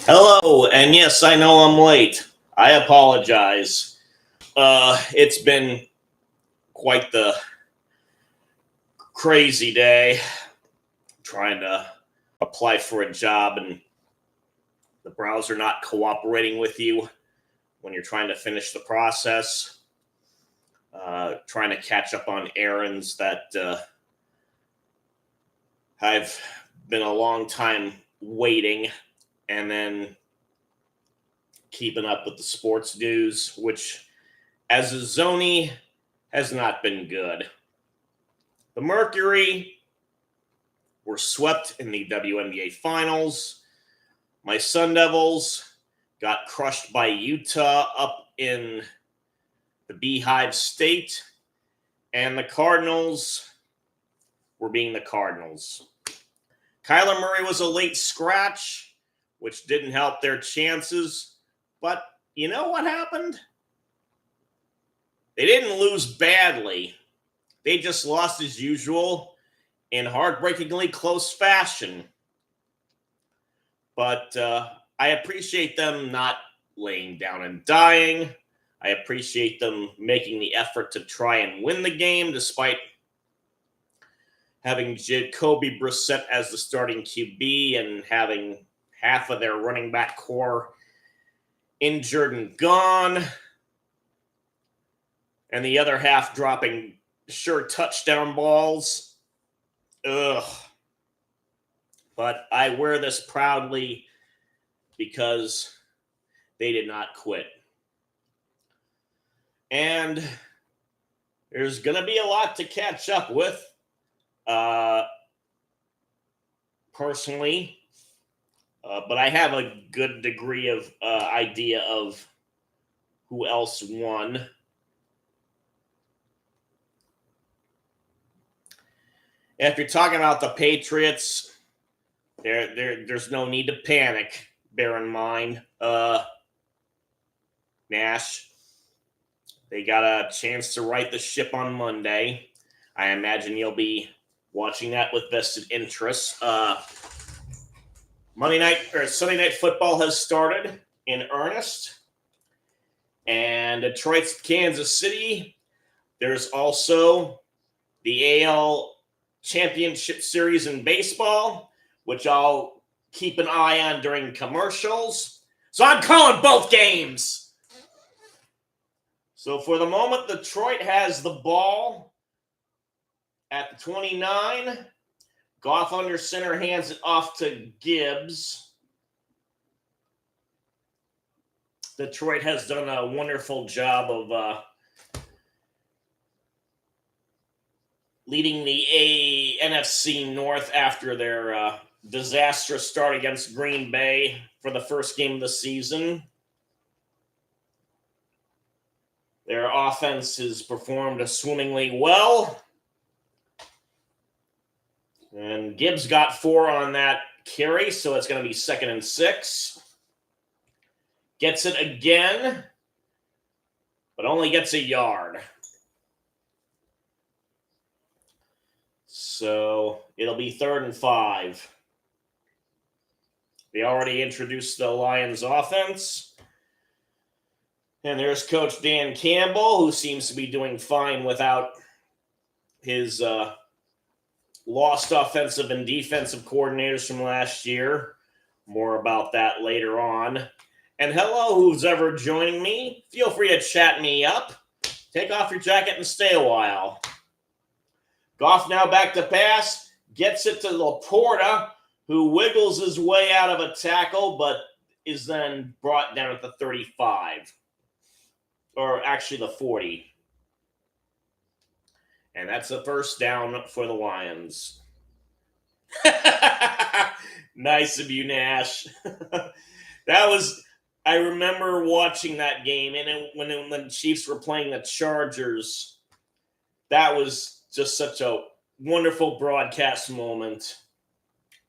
Hello, and yes, I know I'm late. I apologize. It's been quite the crazy day trying to apply for a job, and the browser not cooperating with you when you're trying to finish the process. Trying to catch up on errands that I've been a long time waiting, and then keeping up with the sports news, which, as a Zony, has not been good. The Mercury were swept in the WNBA Finals. My Sun Devils got crushed by Utah up in the Beehive State. And the Cardinals were being the Cardinals. Kyler Murray was a late scratch, which didn't help their chances. But you know what happened? They didn't lose badly. They just lost as usual in heartbreakingly close fashion. But I appreciate them not laying down and dying. I appreciate them making the effort to try and win the game despite having Jacoby Brissett as the starting QB and having half of their running back core injured and gone, and the other half dropping sure touchdown balls. Ugh. But I wear this proudly because they did not quit. And there's going to be a lot to catch up with. Personally, but I have a good degree of idea of who else won. If you're talking about the Patriots, there's no need to panic. Bear in mind, Nash, they got a chance to right the ship on Monday. I imagine you'll be watching that with vested interest. Sunday night football has started in earnest, and Detroit's Kansas City. There's also the AL Championship Series in baseball, which I'll keep an eye on during commercials. So I'm calling both games. So for the moment, Detroit has the ball at the 29. Goff under center hands it off to Gibbs. Detroit has done a wonderful job of leading the NFC North after their disastrous start against Green Bay for the first game of the season. Their offense has performed swimmingly well. And Gibbs got 4 on that carry, so it's going to be 2nd and 6. Gets it again, but only gets a yard. So it'll be 3rd and 5. They already introduced the Lions offense. And there's Coach Dan Campbell, who seems to be doing fine without his lost offensive and defensive coordinators from last year. More about that later on. And hello, who's ever joining me. Feel free to chat me up. Take off your jacket and stay a while. Goff now back to pass. Gets it to Laporta, who wiggles his way out of a tackle, but is then brought down at the 35. Or actually the 40. And that's the first down for the Lions. Nice of you, Nash. I remember watching that game, and when the Chiefs were playing the Chargers, that was just such a wonderful broadcast moment.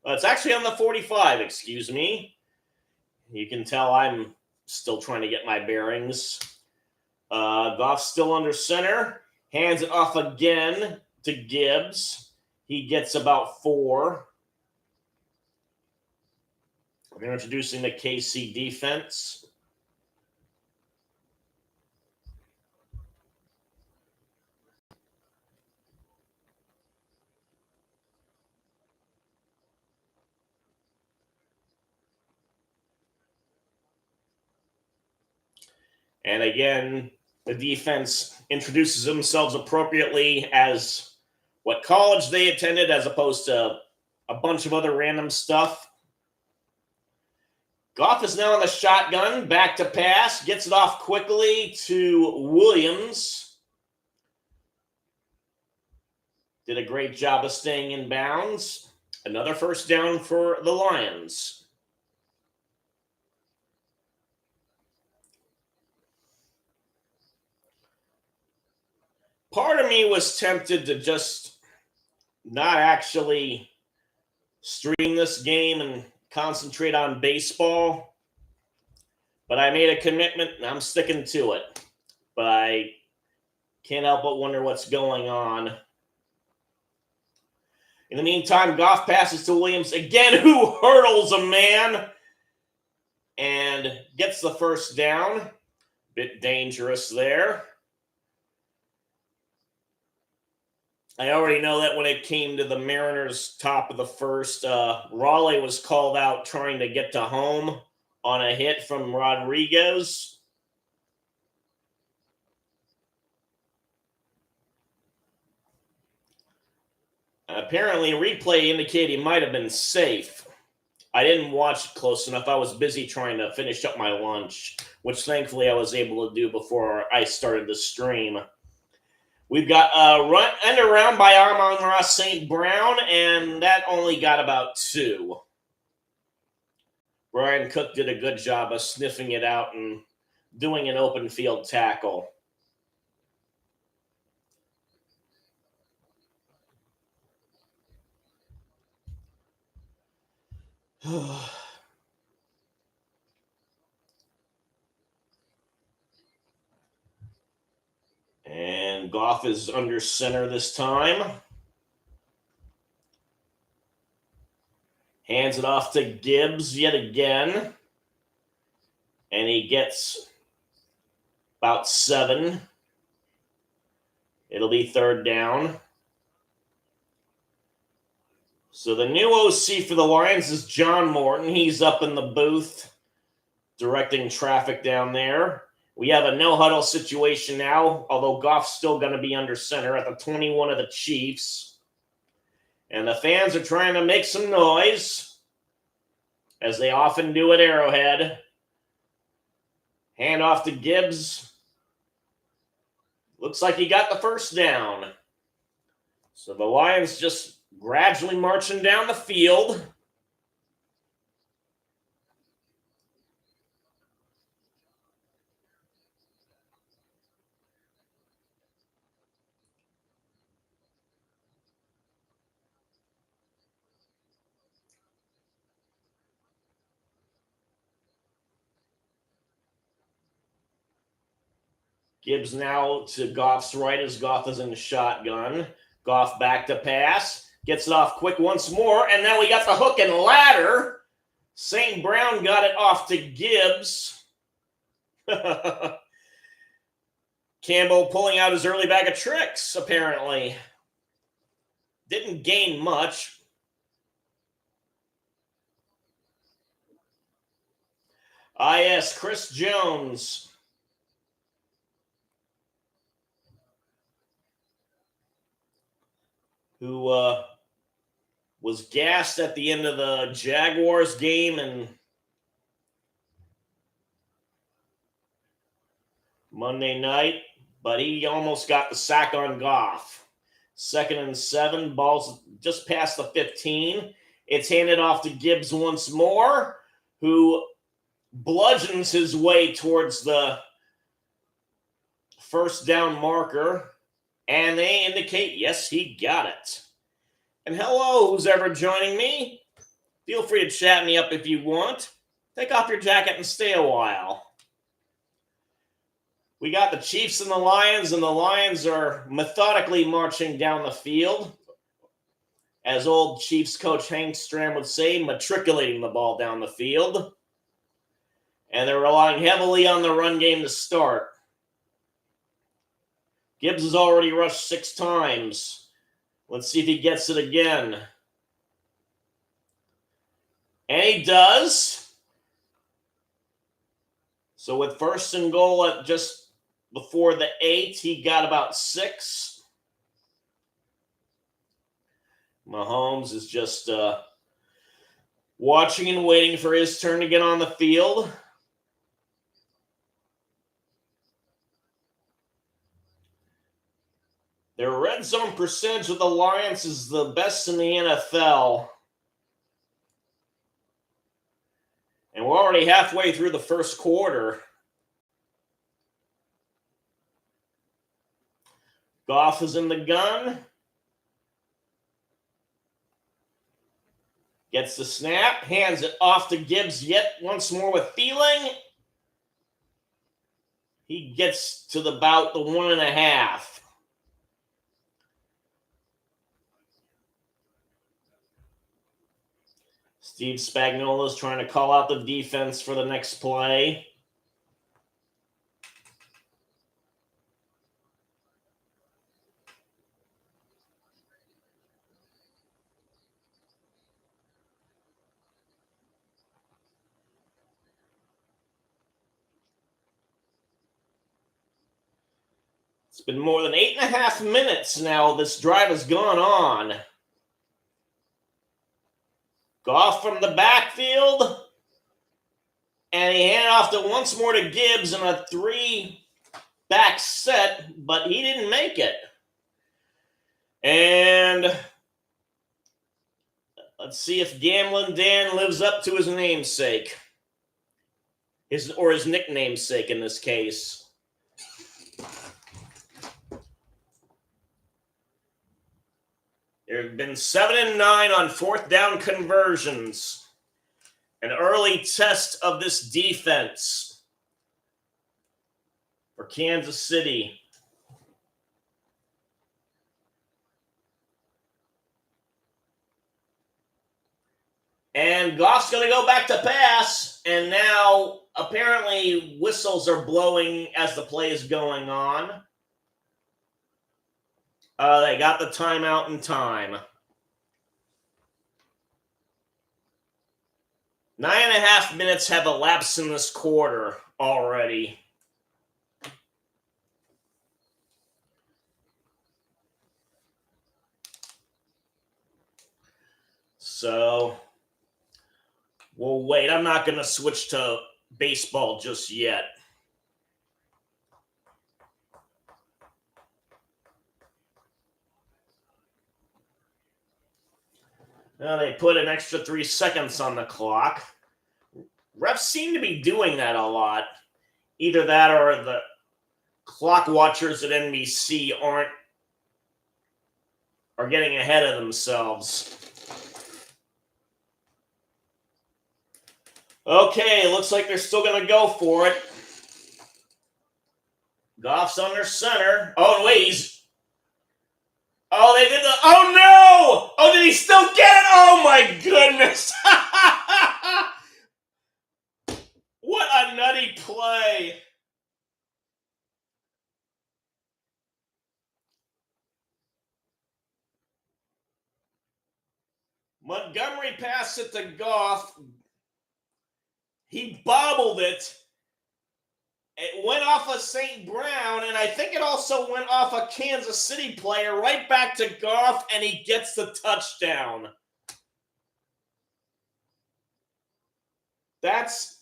It's actually on the 45, excuse me. You can tell I'm still trying to get my bearings. Goff still under center. Hands it off again to Gibbs. He gets about 4. They're introducing the KC defense. And again, the defense introduces themselves appropriately as what college they attended as opposed to a bunch of other random stuff. Goff is now on the shotgun, back to pass, gets it off quickly to Williams. Did a great job of staying in bounds. Another first down for the Lions. Part of me was tempted to just not actually stream this game and concentrate on baseball, but I made a commitment and I'm sticking to it. But I can't help but wonder what's going on. In the meantime, Goff passes to Williams again, who hurdles a man and gets the first down. Bit dangerous there. I already know that when it came to the Mariners' top of the first, Raleigh was called out trying to get to home on a hit from Rodriguez. Apparently, replay indicated he might have been safe. I didn't watch close enough. I was busy trying to finish up my lunch, which thankfully I was able to do before I started the stream. We've got a run and around by Amon-Ra St. Brown, and that only got about 2. Brian Cook did a good job of sniffing it out and doing an open field tackle. And Goff is under center this time. Hands it off to Gibbs yet again. And he gets about 7. It'll be third down. So the new OC for the Lions is John Morton. He's up in the booth directing traffic down there. We have a no-huddle situation now, although Goff's still going to be under center at the 21 of the Chiefs. And the fans are trying to make some noise, as they often do at Arrowhead. Hand off to Gibbs. Looks like he got the first down. So the Lions just gradually marching down the field. Gibbs now to Goff's right as Goff is in the shotgun. Goff back to pass. Gets it off quick once more. And now we got the hook and ladder. St. Brown got it off to Gibbs. Campbell pulling out his early bag of tricks, apparently. Didn't gain much. Yes, Chris Jones. Who was gassed at the end of the Jaguars game and Monday night, but he almost got the sack on Goff. 2nd and 7, ball's just past the 15. It's handed off to Gibbs once more, who bludgeons his way towards the first down marker. And they indicate, yes, he got it. And hello, who's ever joining me? Feel free to chat me up if you want. Take off your jacket and stay a while. We got the Chiefs and the Lions are methodically marching down the field as old Chiefs coach Hank Stram would say, matriculating the ball down the field. And they're relying heavily on the run game to start. Gibbs has already rushed 6 times. Let's see if he gets it again. And he does. So with 1st and goal at just before the 8, he got about 6. Mahomes is just watching and waiting for his turn to get on the field. Their red zone percentage with the Lions is the best in the NFL. And we're already halfway through the first quarter. Goff is in the gun. Gets the snap, hands it off to Gibbs yet once more with Thielen. He gets to about the 1.5. Steve Spagnuolo is trying to call out the defense for the next play. It's been more than 8.5 minutes now this drive has gone on. Goff from the backfield. And he handed off to once more to Gibbs in a 3-back set, but he didn't make it. And let's see if Gamblin' Dan lives up to his namesake. His nickname sake in this case. There have been 7 and 9 on 4th down conversions. An early test of this defense for Kansas City. And Goff's going to go back to pass. And now apparently whistles are blowing as the play is going on. They got the timeout in time. 9.5 minutes have elapsed in this quarter already. So we'll wait. I'm not going to switch to baseball just yet. Now they put an extra 3 seconds on the clock. Refs seem to be doing that a lot. Either that or the clock watchers at NBC are getting ahead of themselves. Okay, looks like they're still going to go for it. Goff's under center. Oh, wait, oh, they did the... Oh, no! Oh, did he still get it? Oh, my goodness. What a nutty play. Montgomery passed it to Goff. He bobbled it. It went off of St. Brown, and I think it also went off a Kansas City player right back to Goff, and he gets the touchdown. That's...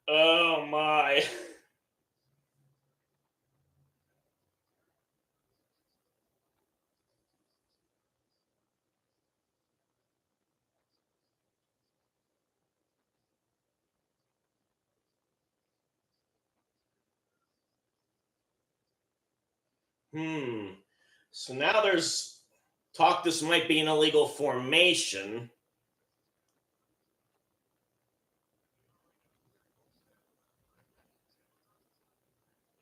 Oh, my. So now there's talk this might be an illegal formation.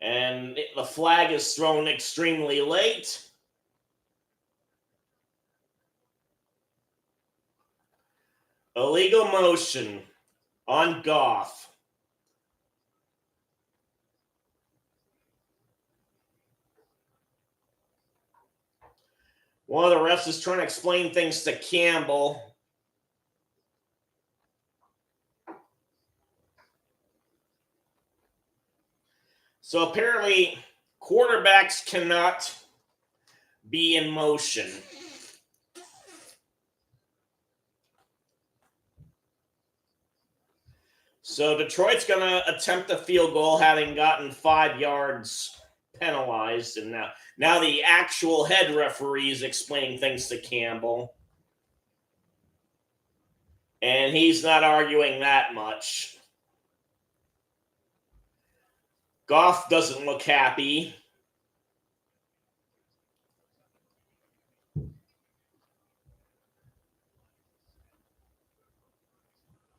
And the flag is thrown extremely late. Illegal motion on Goff. One of the refs is trying to explain things to Campbell. So apparently, quarterbacks cannot be in motion. So Detroit's going to attempt a field goal, having gotten 5 yards penalized, and now the actual head referee is explaining things to Campbell, and he's not arguing that much. Goff doesn't look happy.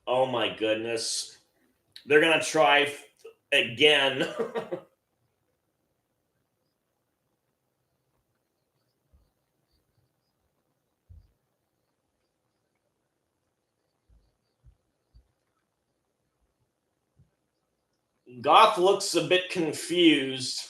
Oh my goodness. They're going to try again. Goff looks a bit confused.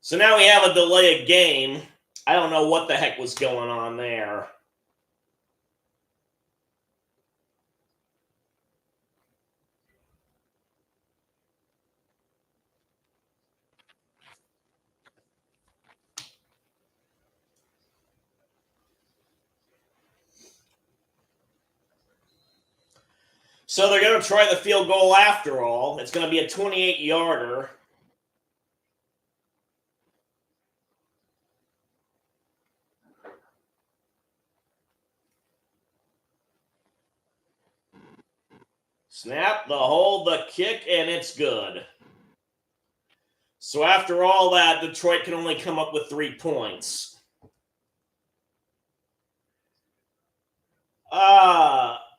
So now we have a delay of game. I don't know what the heck was going on there. So they're going to try the field goal after all. It's going to be a 28-yarder. Snap, the hold, the kick, and it's good. So after all that, Detroit can only come up with 3 points.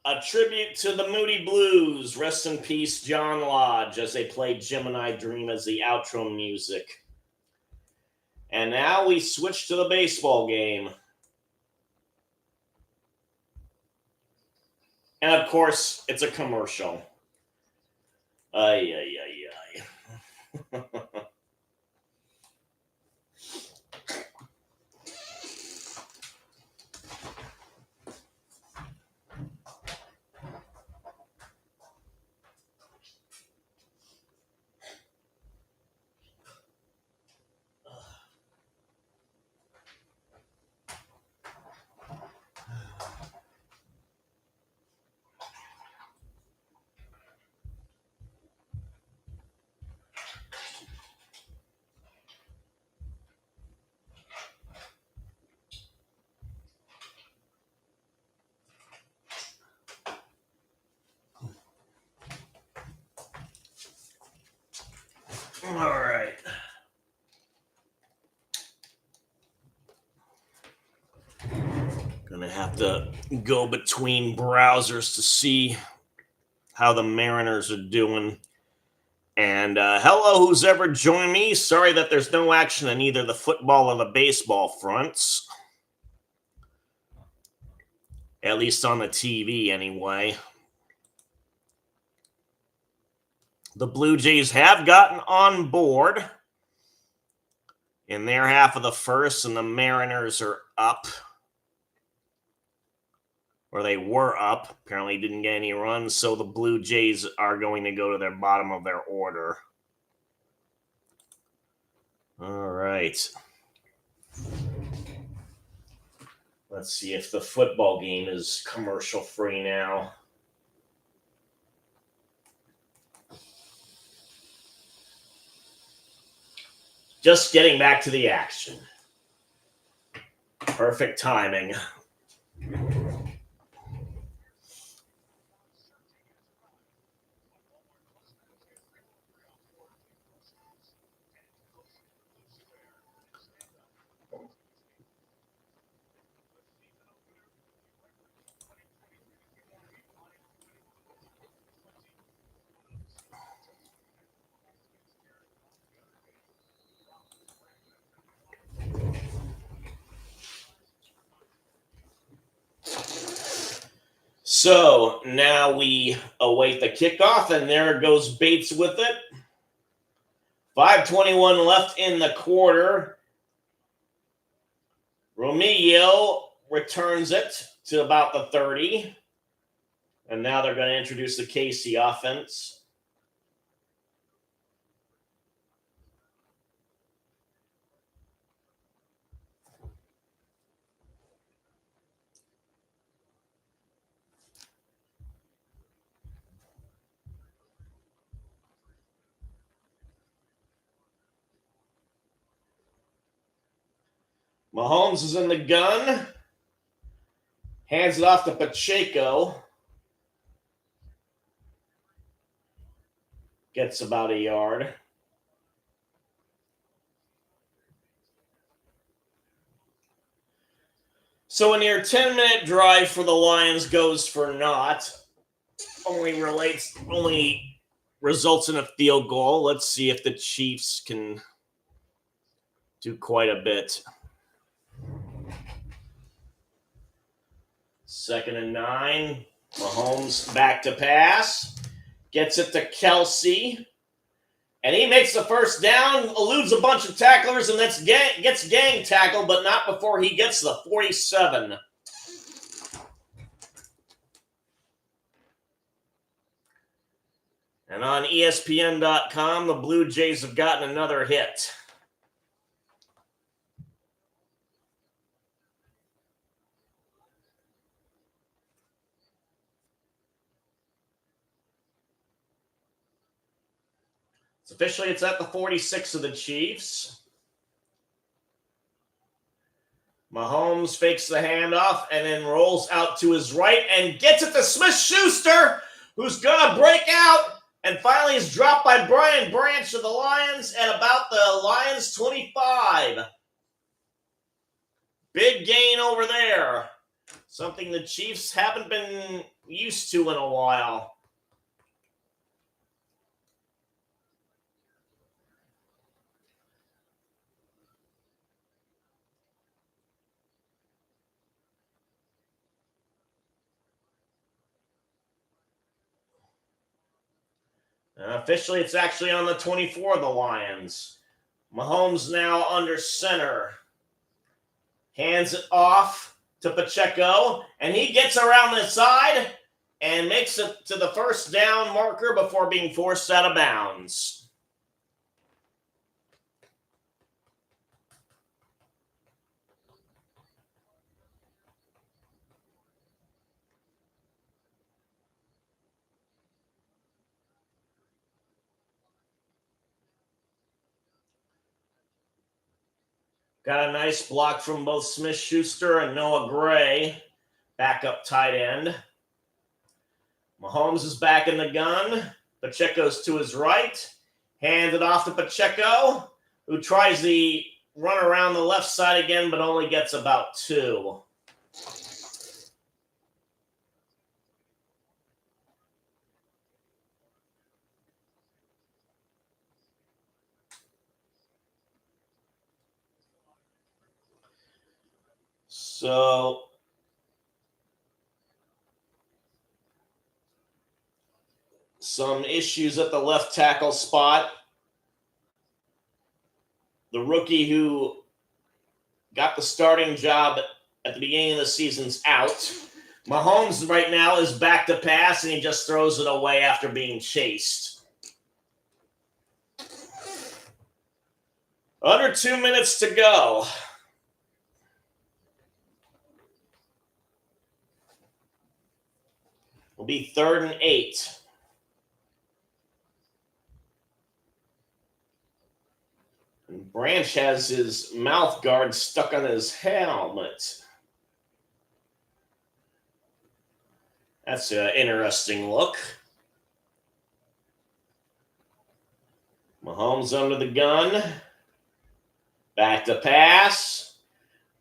A tribute to the Moody Blues. Rest in peace, John Lodge, as they played Gemini Dream as the outro music. And now we switch to the baseball game. And of course, it's a commercial. Ay, ay, ay, ay. All right. Gonna have to go between browsers to see how the Mariners are doing. And hello, who's ever joined me. Sorry that there's no action in either the football or the baseball fronts. At least on the TV, anyway. The Blue Jays have gotten on board in their half of the first, and the Mariners are up. Or they were up. Apparently didn't get any runs, so the Blue Jays are going to go to their bottom of their order. All right. Let's see if the football game is commercial free now. Just getting back to the action. Perfect timing. So now we await the kickoff, and there goes Bates with it. 5:21 left in the quarter. Romeo returns it to about the 30. And now they're going to introduce the Casey offense. Mahomes is in the gun. Hands it off to Pacheco. Gets about a yard. So a near 10-minute drive for the Lions goes for naught. Only results in a field goal. Let's see if the Chiefs can do quite a bit. 2nd and 9. Mahomes back to pass. Gets it to Kelsey. And he makes the first down, eludes a bunch of tacklers, and gets gang tackled, but not before he gets the 47. And on ESPN.com, the Blue Jays have gotten another hit. Officially, it's at the 46 of the Chiefs. Mahomes fakes the handoff and then rolls out to his right and gets it to Smith-Schuster, who's going to break out and finally is dropped by Brian Branch of the Lions at about the Lions 25. Big gain over there. Something the Chiefs haven't been used to in a while. Officially, it's actually on the 24 of the Lions. Mahomes now under center. Hands it off to Pacheco, and he gets around the side and makes it to the first down marker before being forced out of bounds. Got a nice block from both Smith-Schuster and Noah Gray, backup tight end. Mahomes is back in the gun. Pacheco's to his right. Hands it off to Pacheco, who tries the run around the left side again, but only gets about 2. So some issues at the left tackle spot. The rookie who got the starting job at the beginning of the season's out. Mahomes right now is back to pass, and he just throws it away after being chased. Under 2 minutes to go. Will be 3rd and 8. And Branch has his mouth guard stuck on his helmet. That's an interesting look. Mahomes under the gun. Back to pass.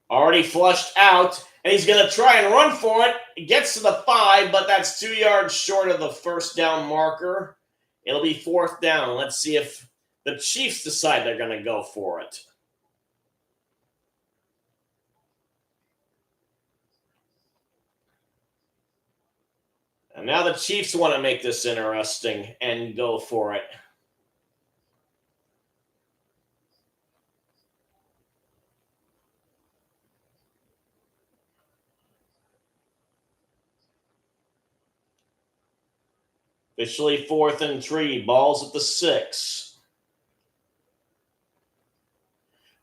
Already flushed out. And he's going to try and run for it. He gets to the 5, but that's 2 yards short of the first down marker. It'll be 4th down. Let's see if the Chiefs decide they're going to go for it. And now the Chiefs want to make this interesting and go for it. Officially 4th and 3. Ball's at the 6.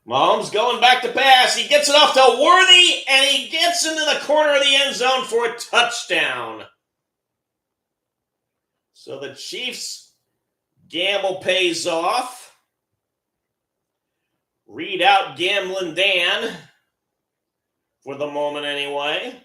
Mahomes going back to pass. He gets it off to Worthy, and he gets into the corner of the end zone for a touchdown. So the Chiefs' gamble pays off. Read out Gambling Dan, for the moment anyway.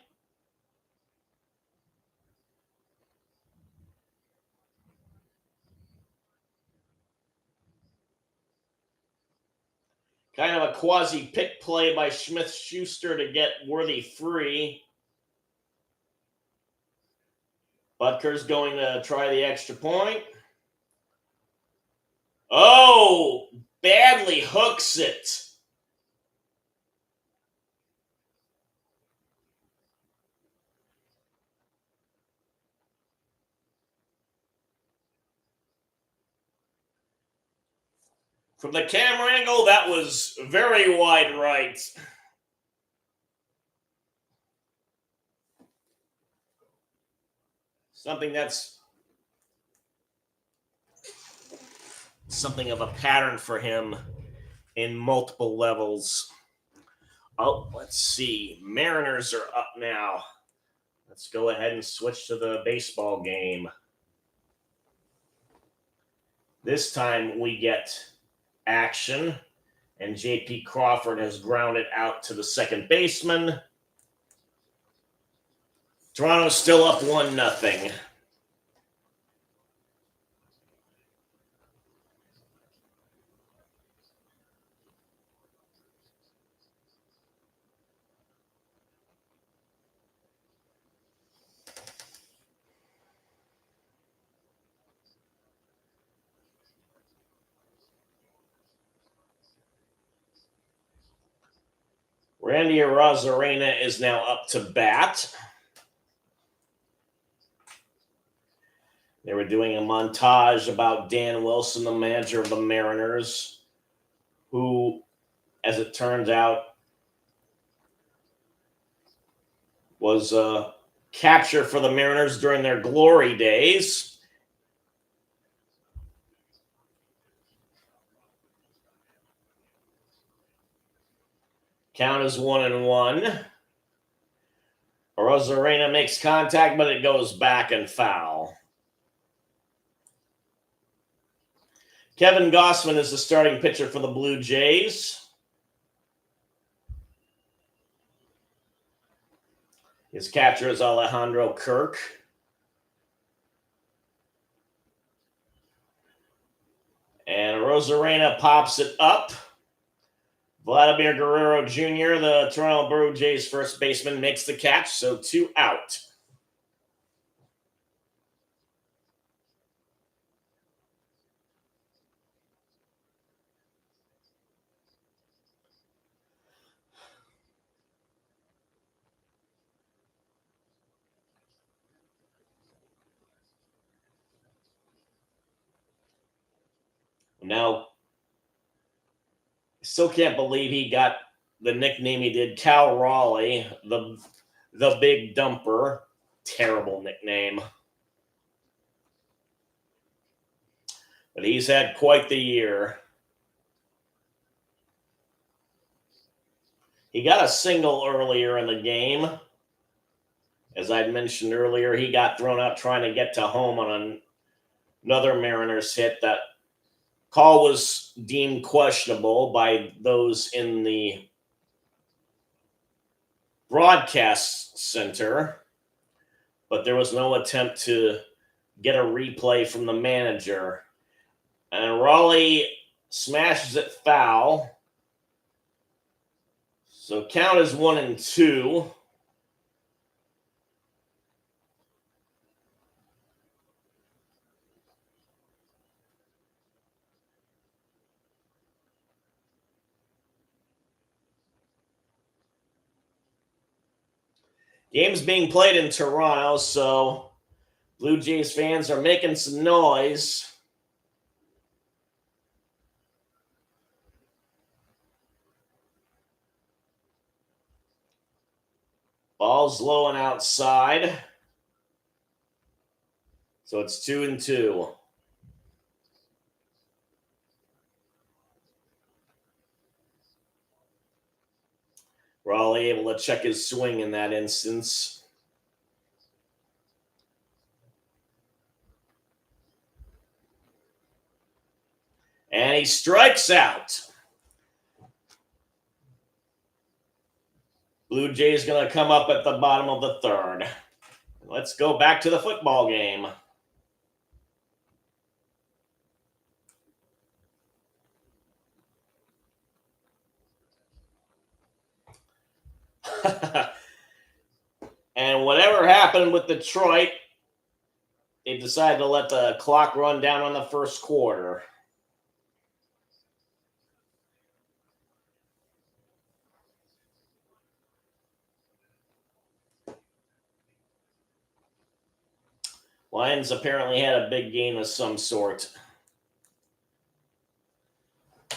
Kind of a quasi-pick play by Smith-Schuster to get Worthy free. Butker's going to try the extra point. Oh, badly hooks it. From the camera angle, that was very wide right. Something of a pattern for him in multiple levels. Oh, let's see. Mariners are up now. Let's go ahead and switch to the baseball game. This time we get action, and J.P. Crawford has grounded out to the second baseman. Toronto's still up 1-0. Randy Arozarena is now up to bat. They were doing a montage about Dan Wilson, the manager of the Mariners, who, as it turns out, was a catcher for the Mariners during their glory days. Count is 1-1. Arozarena makes contact, but it goes back and foul. Kevin Gossman is the starting pitcher for the Blue Jays. His catcher is Alejandro Kirk. And Arozarena pops it up. Vladimir Guerrero Jr., the Toronto Blue Jays first baseman, makes the catch, so 2 out. Now, still can't believe he got the nickname he did, Cal Raleigh, the Big Dumper. Terrible nickname. But he's had quite the year. He got a single earlier in the game. As I'd mentioned earlier, he got thrown out trying to get to home on another Mariners hit. That call was deemed questionable by those in the broadcast center, but there was no attempt to get a replay from the manager. And Raleigh smashes it foul. So count is 1-2. Game's being played in Toronto, so Blue Jays fans are making some noise. Ball's low and outside. So it's 2-2. Raleigh able to check his swing in that instance. And he strikes out. Blue Jays going to come up at the bottom of the third. Let's go back to the football game. And whatever happened with Detroit, they decided to let the clock run down on the first quarter. Lions apparently had a big game of some sort.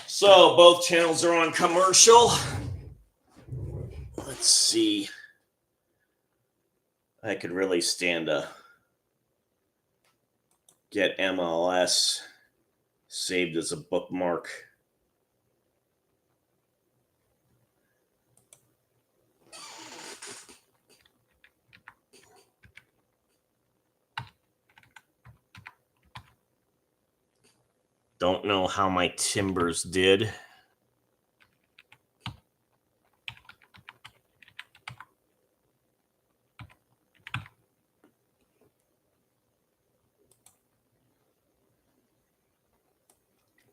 So both channels are on commercial. Let's see. I could really stand to get MLS saved as a bookmark. Don't know how my Timbers did.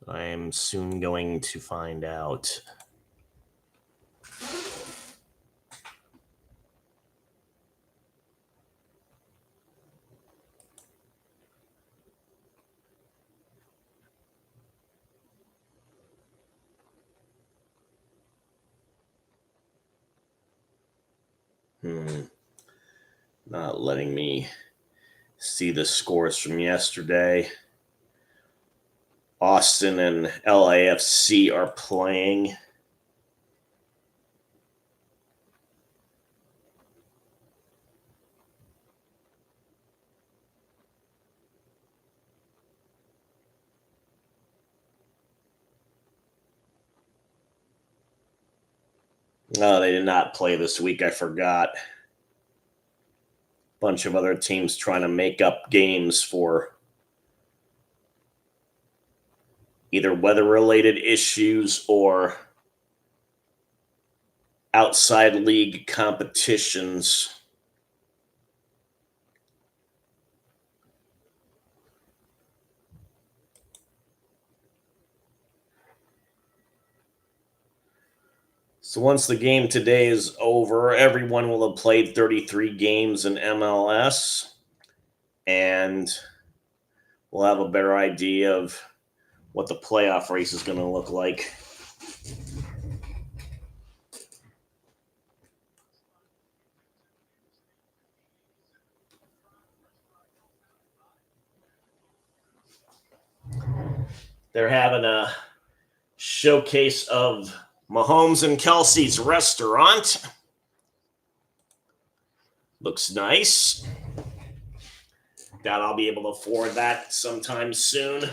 I am soon going to find out. Not letting me see the scores from yesterday. Austin and LAFC are playing. No, they did not play this week. I forgot. Bunch of other teams trying to make up games for either weather-related issues or outside league competitions. So once the game today is over, everyone will have played 33 games in MLS, and we'll have a better idea of what the playoff race is going to look like. They're having a showcase of Mahomes and Kelsey's restaurant. Looks nice. Doubt I'll be able to afford that sometime soon.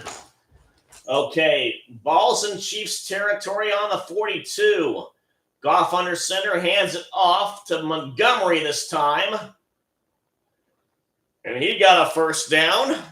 Okay, ball's in Chiefs territory on the 42. Goff under center, hands it off to Montgomery this time. And he got a first down.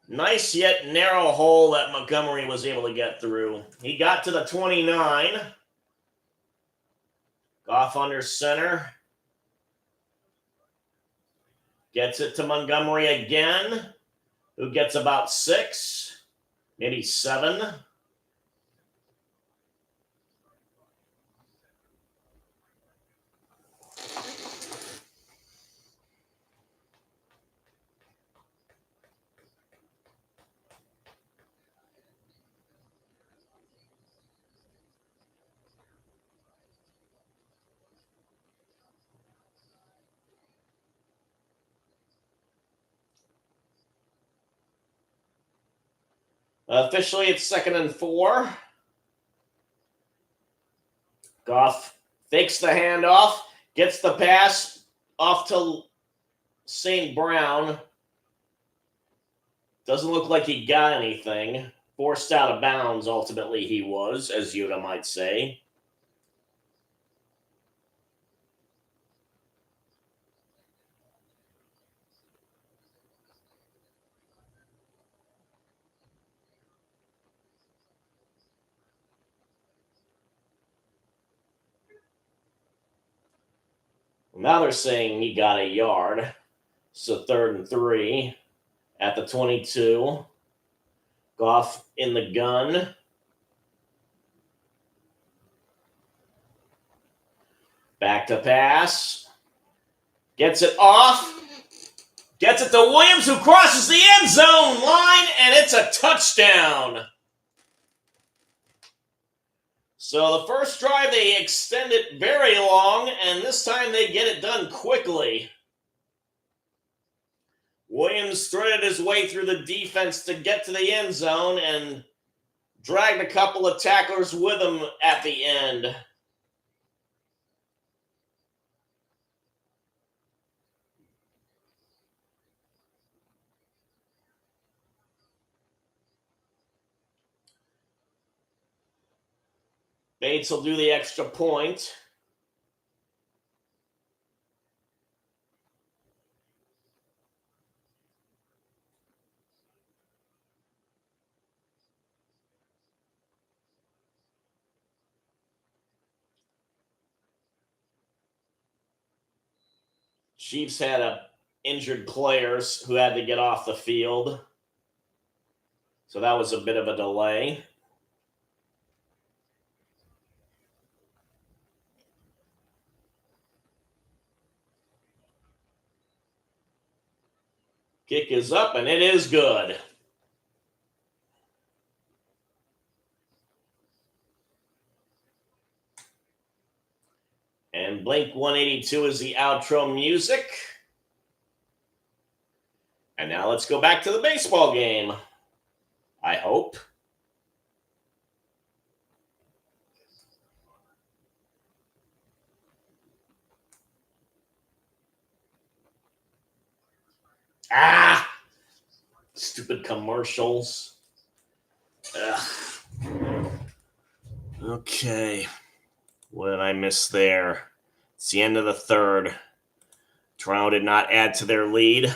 Nice yet narrow hole that Montgomery was able to get through. He got to the 29. Goff under center. Gets it to Montgomery again, who gets about 6, maybe 7. Officially, it's 2nd and 4. Goff fakes the handoff, gets the pass off to St. Brown. Doesn't look like he got anything. Forced out of bounds, ultimately, he was, as Yoda might say. Now they're saying he got a yard. So 3rd and 3 at the 22. Goff in the gun. Back to pass. Gets it off. Gets it to Williams, who crosses the end zone line, and it's a touchdown. So the first drive, they extend it very long, and this time they get it done quickly. Williams threaded his way through the defense to get to the end zone and dragged a couple of tacklers with him at the end. Bates will do the extra point. Chiefs had injured players who had to get off the field. So that was a bit of a delay. Kick is up, and it is good. And Blink 182 is the outro music. And now let's go back to the baseball game. I hope. Ah! Stupid commercials. Ugh. Okay. What did I miss there? It's the end of the 3rd. Toronto did not add to their lead.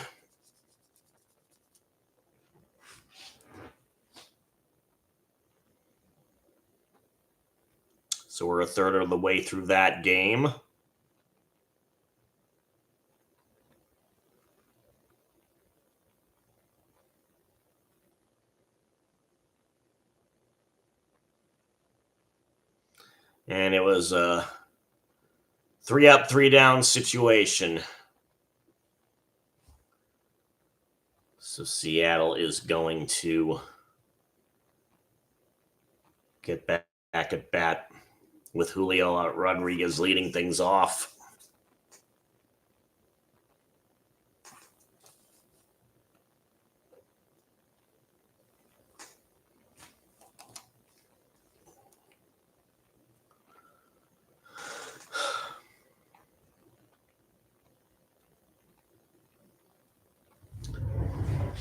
So we're a third of the way through that game. And it was a 3 up, 3 down situation. So Seattle is going to get back at bat with Julio Rodriguez leading things off.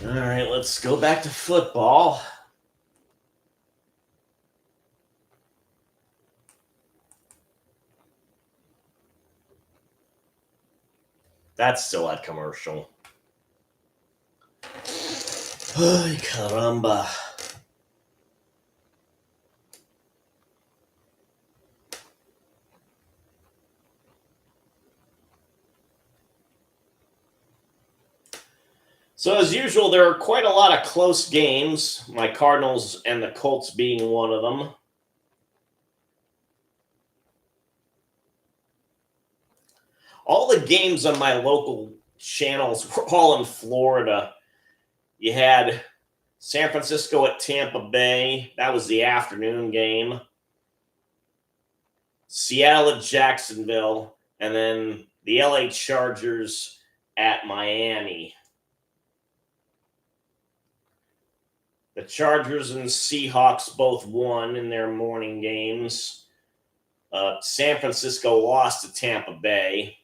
All right, let's go back to football. That's still that commercial. Ay, caramba. So as usual, there are quite a lot of close games, my Cardinals and the Colts being one of them. All the games on my local channels were all in Florida. You had San Francisco at Tampa Bay. That was the afternoon game. Seattle at Jacksonville. And then the LA Chargers at Miami. The Chargers and Seahawks both won in their morning games. San Francisco lost to Tampa Bay.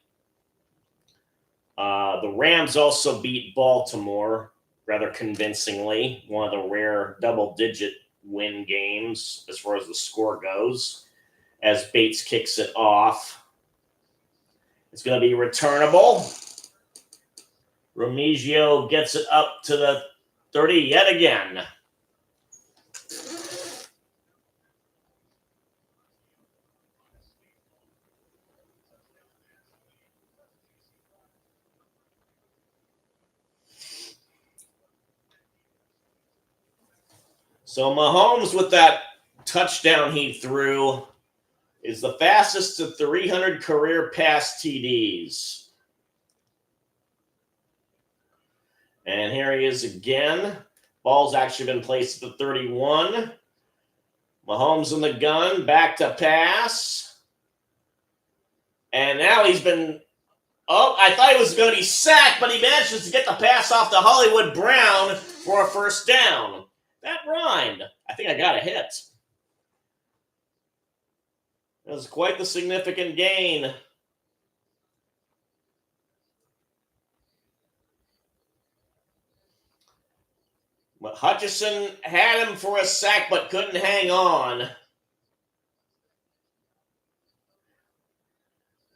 The Rams also beat Baltimore rather convincingly, one of the rare double-digit win games as far as the score goes, as Bates kicks it off. It's going to be returnable. Remigio gets it up to the 30 yet again. So Mahomes, with that touchdown he threw, is the fastest to 300 career pass TDs. And here he is again. Ball's actually been placed at the 31. Mahomes in the gun, back to pass. And now he's been, I thought he was going to be sacked, but he manages to get the pass off to Hollywood Brown for a first down. That rhymed. I think I got a hit. It was quite the significant gain. But Hutchinson had him for a sack but couldn't hang on.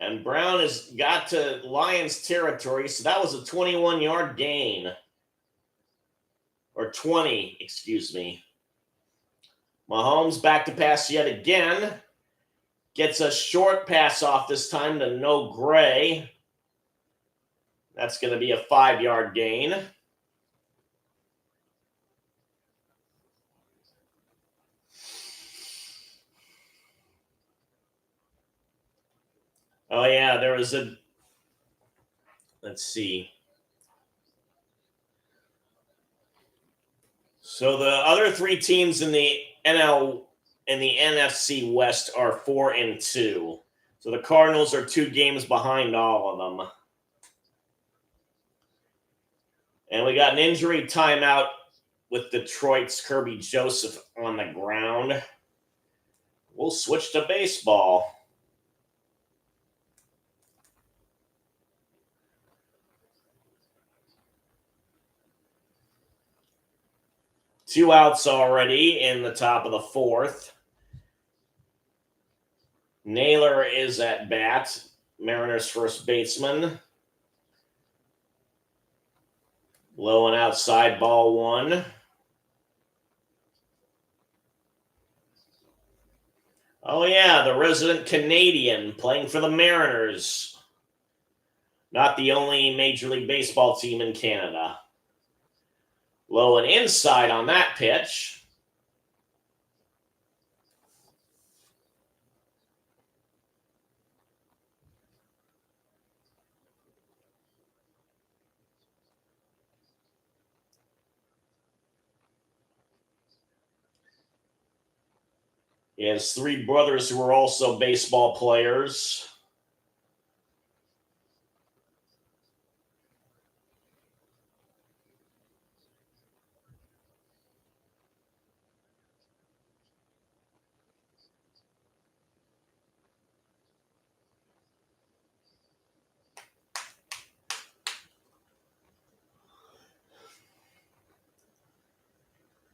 And Brown has got to Lions territory, so that was a 21-yard gain. Or 20, excuse me. Mahomes back to pass yet again. Gets a short pass off this time to No Gray. That's going to be a 5-yard gain. Oh, yeah, there was a, let's see. So the other three teams in the NFC West are 4-2. So the Cardinals are 2 games behind all of them. And we got an injury timeout with Detroit's Kirby Joseph on the ground. We'll switch to baseball. Two outs already in the top of the 4th. Naylor is at bat, Mariners first baseman. Low and outside, ball 1. Oh, yeah, the resident Canadian playing for the Mariners. Not the only Major League Baseball team in Canada. Low and inside on that pitch. He has 3 brothers who are also baseball players.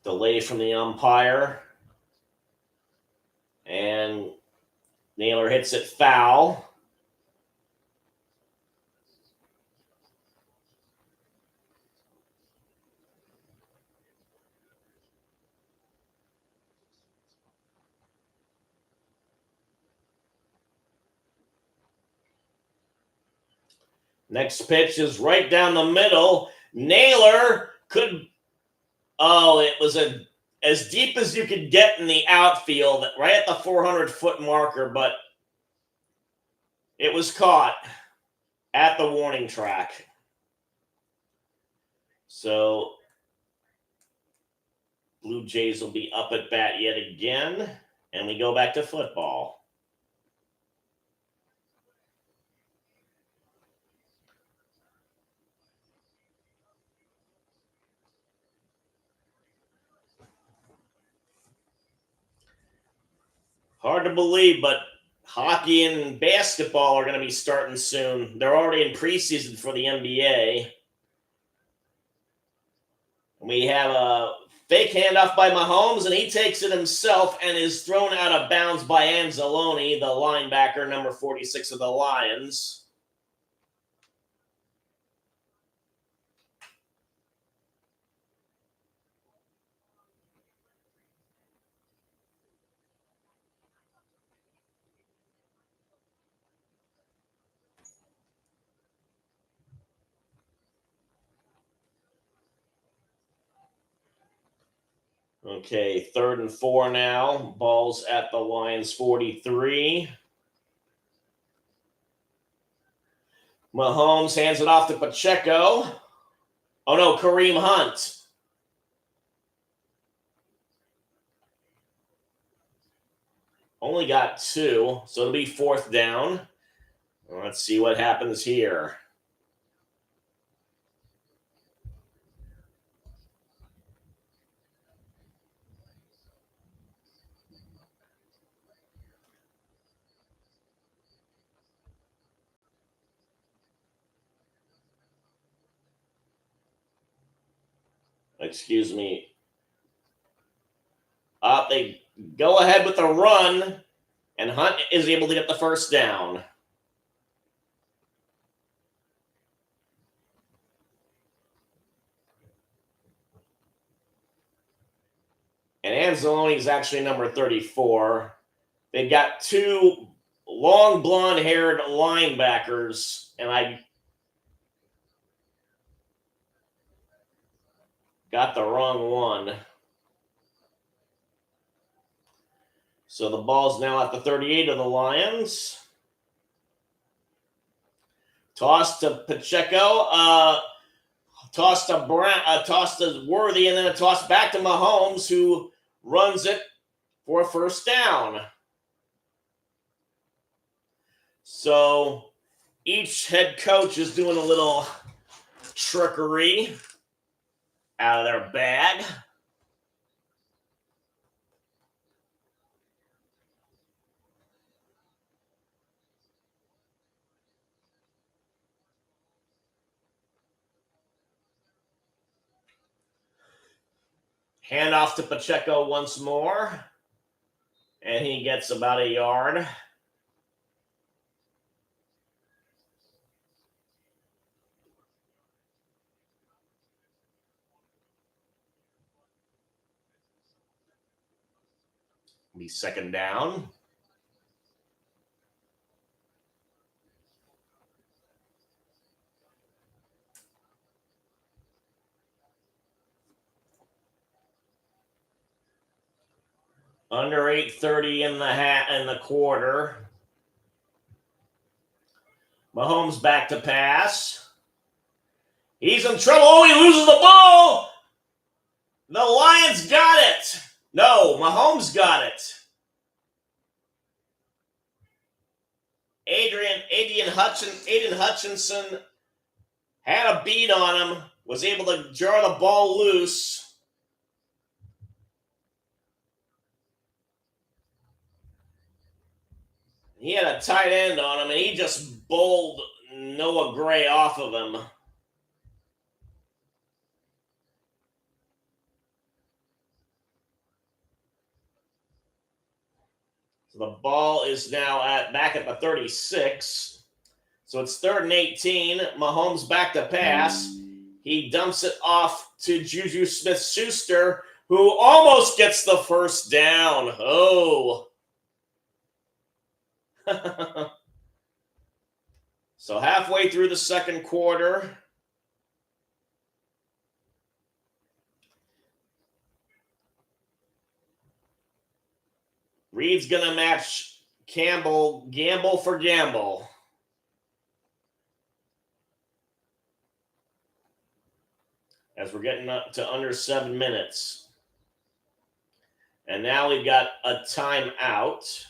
Delay from the umpire. And Naylor hits it foul. Next pitch is right down the middle. Naylor could, it was as deep as you could get in the outfield, right at the 400-foot marker, but it was caught at the warning track. So Blue Jays will be up at bat yet again, and we go back to football. Hard to believe, but hockey and basketball are going to be starting soon. They're already in preseason for the NBA. We have a fake handoff by Mahomes, and he takes it himself and is thrown out of bounds by Anzalone, the linebacker, number 46 of the Lions. Okay, 3rd and 4 now. Ball's at the Lions 43. Mahomes hands it off to Pacheco. Oh no, Kareem Hunt. Only got 2, so it'll be 4th down. Let's see what happens here. Excuse me. They go ahead with the run, and Hunt is able to get the 1st down. And Anzalone is actually number 34. They've got 2 long blonde-haired linebackers, and I got the wrong one. So the ball's now at the 38 of the Lions. Toss to Pacheco. Toss to Worthy, and then a toss back to Mahomes, who runs it for a 1st down. So each head coach is doing a little trickery out of their bag. Hand off to Pacheco once more, and he gets about a yard. Be 2nd down. Under 8:30 in the quarter. Mahomes back to pass. He's in trouble. Oh, he loses the ball. The Lions got it. No, Mahomes got it. Aiden Hutchinson had a beat on him, was able to jar the ball loose. He had a tight end on him, and he just bowled Noah Gray off of him. So the ball is now back at the 36. So it's 3rd and 18. Mahomes back to pass. He dumps it off to Juju Smith-Schuster, who almost gets the 1st down. Oh. So halfway through the 2nd quarter. Reed's going to match Campbell gamble for gamble. As we're getting up to under 7 minutes. And now we've got a timeout.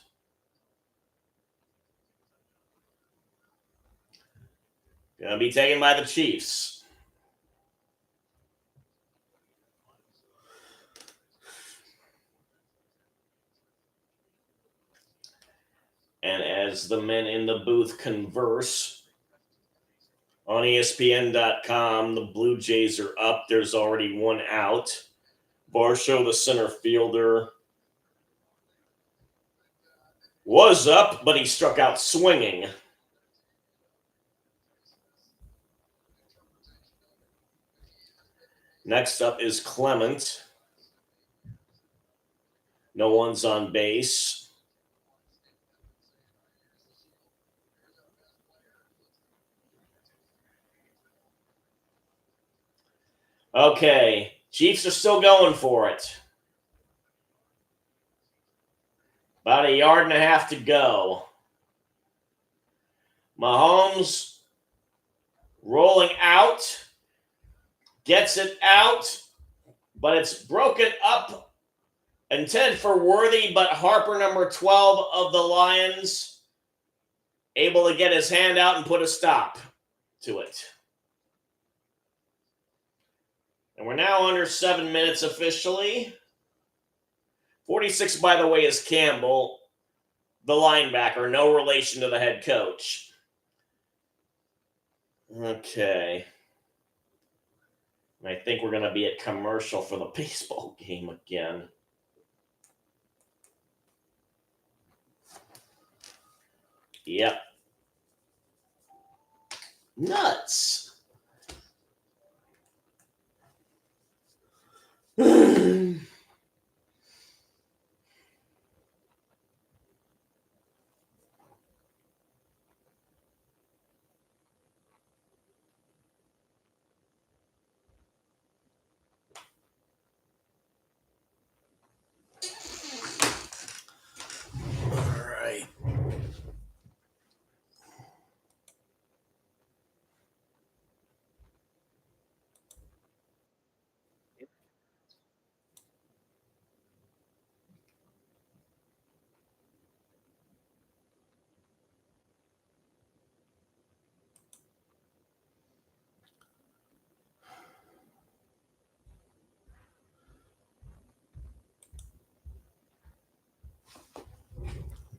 Going to be taken by the Chiefs. And as the men in the booth converse on ESPN.com, the Blue Jays are up. There's already one out. Varsho, the center fielder, was up, but he struck out swinging. Next up is Clement. No one's on base. Okay, Chiefs are still going for it. About a yard and a half to go. Mahomes rolling out, gets it out, but it's broken up, intended for Worthy, but Harper, number 12 of the Lions, able to get his hand out and put a stop to it. And we're now under 7 minutes officially. 46, by the way, is Campbell, the linebacker, no relation to the head coach. Okay. And I think we're going to be at commercial for the baseball game again. Yep. Nuts.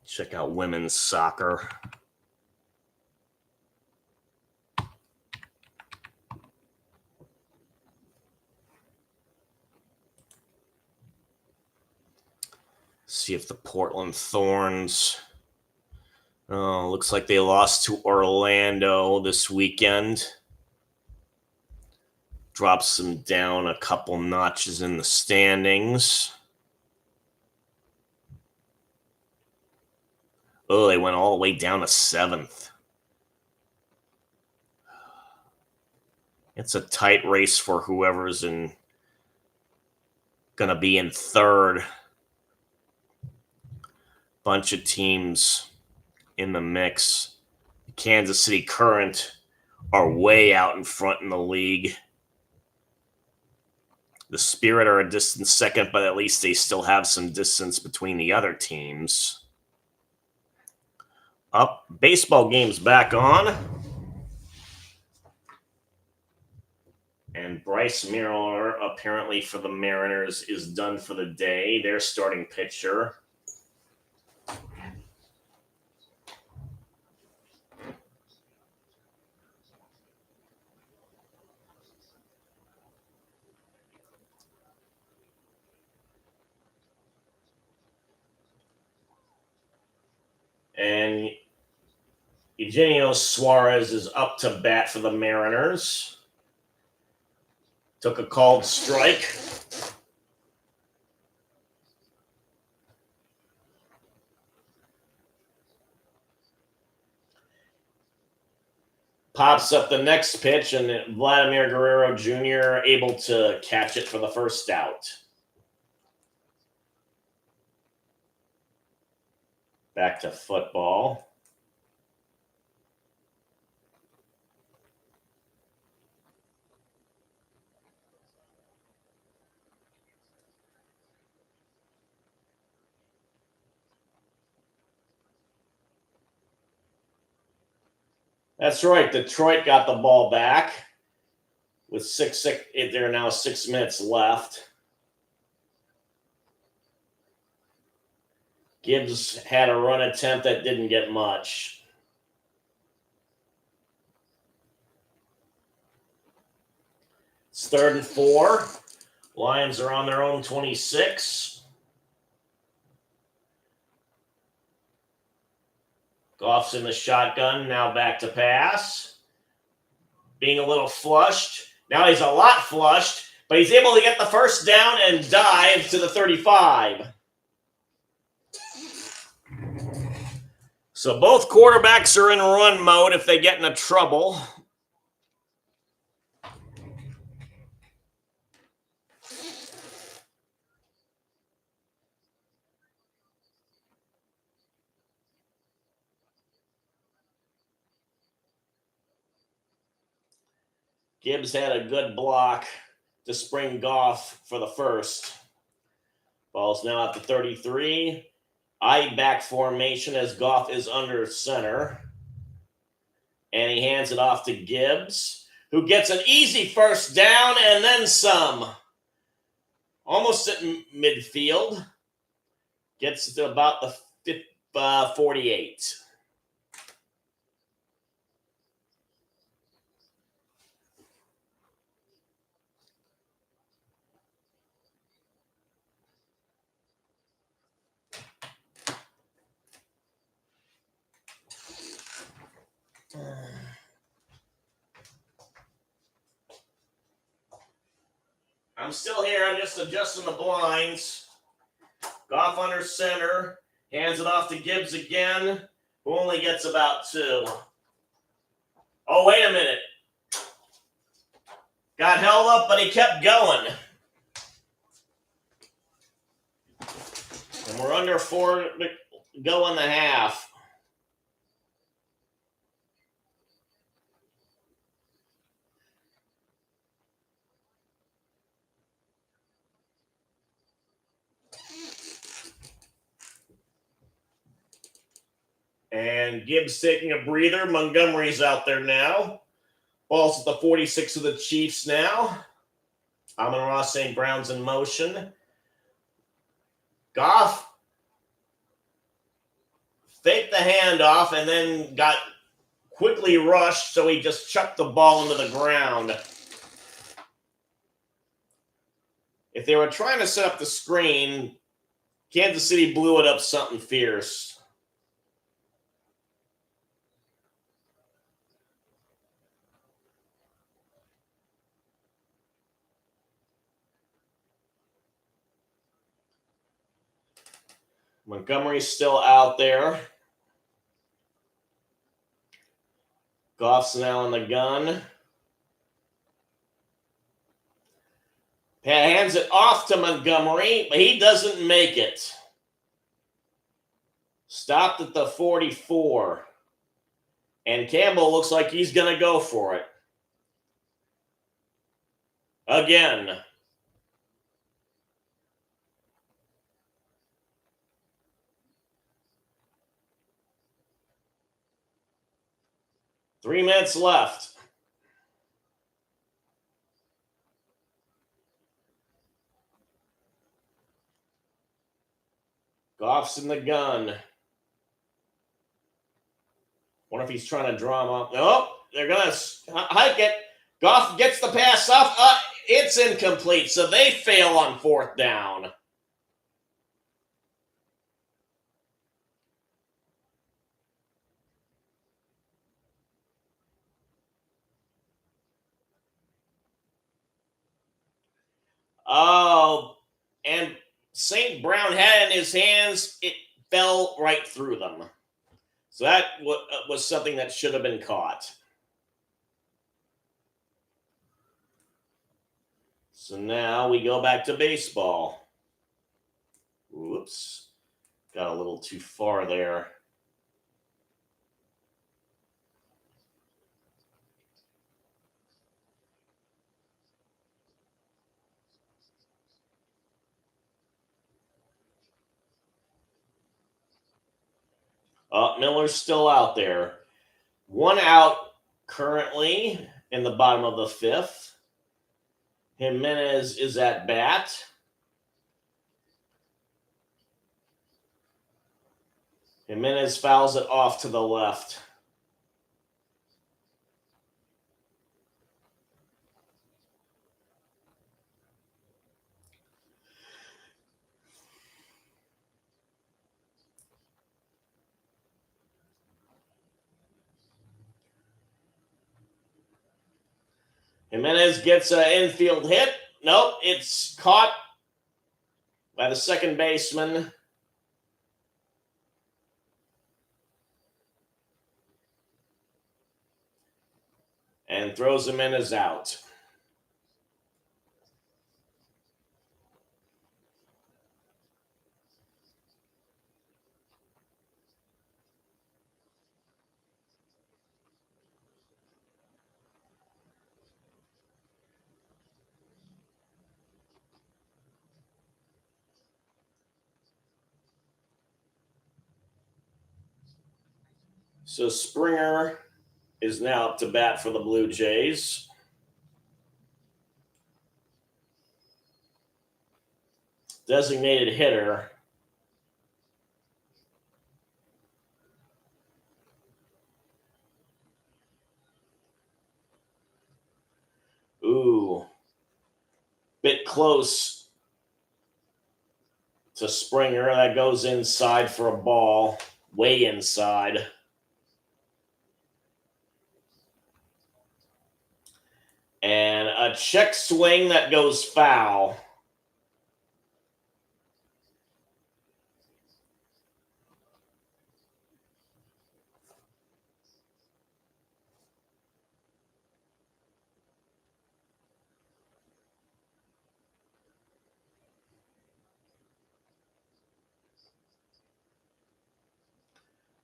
Check out women's soccer. See if the Portland Thorns. Oh, looks like they lost to Orlando this weekend. Drops them down a couple notches in the standings. Oh, they went all the way down to 7th. It's a tight race for whoever's going to be in 3rd. Bunch of teams in the mix. The Kansas City Current are way out in front in the league. The Spirit are a distant 2nd, but at least they still have some distance between the other teams. Up, baseball game's back on. And Bryce Miller, apparently for the Mariners, is done for the day. Their starting pitcher. And Eugenio Suarez is up to bat for the Mariners. Took a called strike. Pops up the next pitch, and Vladimir Guerrero Jr. able to catch it for the first out. Back to football. That's right. Detroit got the ball back with there are now 6 minutes left. Gibbs had a run attempt that didn't get much. It's 3rd and 4. Lions are on their own 26. Goff's in the shotgun, now back to pass. Being a little flushed. Now he's a lot flushed, but he's able to get the first down and dive to the 35. So both quarterbacks are in run mode if they get into trouble. Gibbs had a good block to spring Goff for the first. Ball's now at the 33. I-back formation as Goff is under center. And he hands it off to Gibbs, who gets an easy first down and then some. Almost at midfield. Gets to about the 48. I'm still here. I'm just adjusting the blinds. Goff under center. Hands it off to Gibbs again, who only gets about 2. Oh, wait a minute. Got held up, but he kept going. And we're under 4 to go in the half. And Gibbs taking a breather. Montgomery's out there now. Ball's at the 46 of the Chiefs now. Amon-Ra St. Brown's in motion. Goff faked the handoff and then got quickly rushed, so he just chucked the ball into the ground. If they were trying to set up the screen, Kansas City blew it up something fierce. Montgomery's still out there. Goff's now in the gun. Hands it off to Montgomery, but he doesn't make it. Stopped at the 44. And Campbell looks like he's going to go for it. Again. Three minutes left. Goff's in the gun. Wonder if he's trying to draw him up. Nope, they're going to hike it. Goff gets the pass off. It's incomplete, so they fail on 4th down. Oh, and St. Brown had it in his hands. It fell right through them. So that was something that should have been caught. So now we go back to baseball. Whoops. Got a little too far there. Miller's still out there. 1 out currently in the bottom of the 5th. Jimenez is at bat. Jimenez fouls it off to the left. Jimenez gets an infield hit. Nope, it's caught by the second baseman. And throws Jimenez out. So Springer is now up to bat for the Blue Jays. Designated hitter. Ooh. Bit close to Springer. That goes inside for a ball. Way inside. And a check swing that goes foul.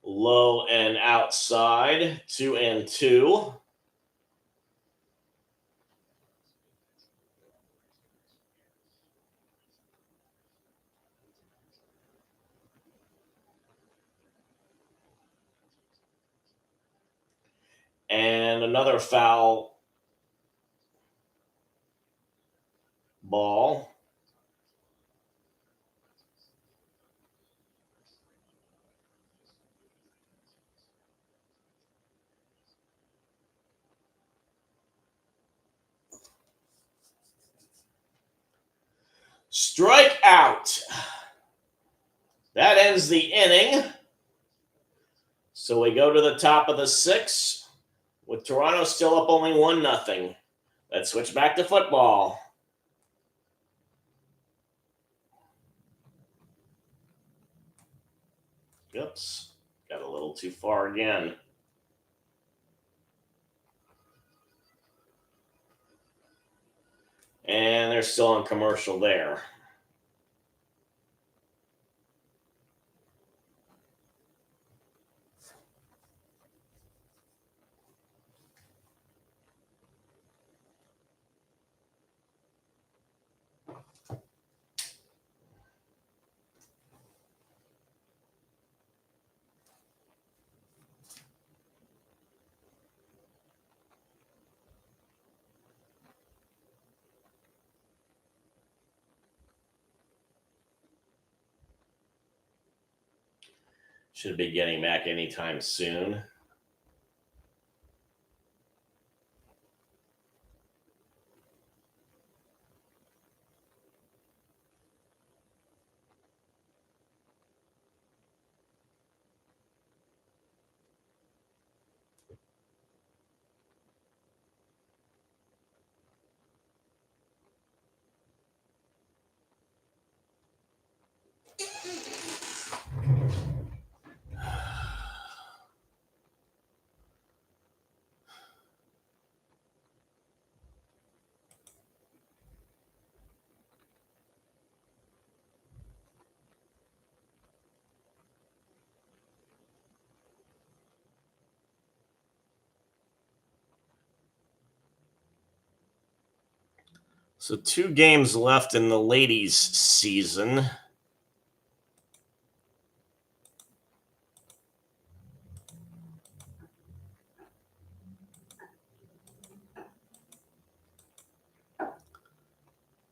Low and outside, 2-2. And another foul ball. Strike out. That ends the inning. So we go to the top of the sixth with Toronto still up only 1-0. Let's switch back to football. Oops, got a little too far again. And they're still on commercial there. Should be getting back anytime soon. So 2 games left in the ladies' season.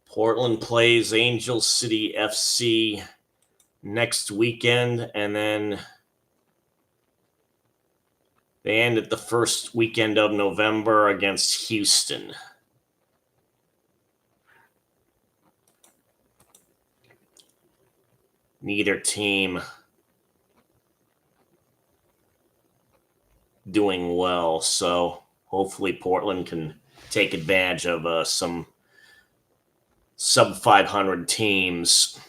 Portland plays Angel City FC next weekend, and then They end at the first weekend of November against Houston. Neither team doing well, so hopefully Portland can take advantage of some sub 500 teams.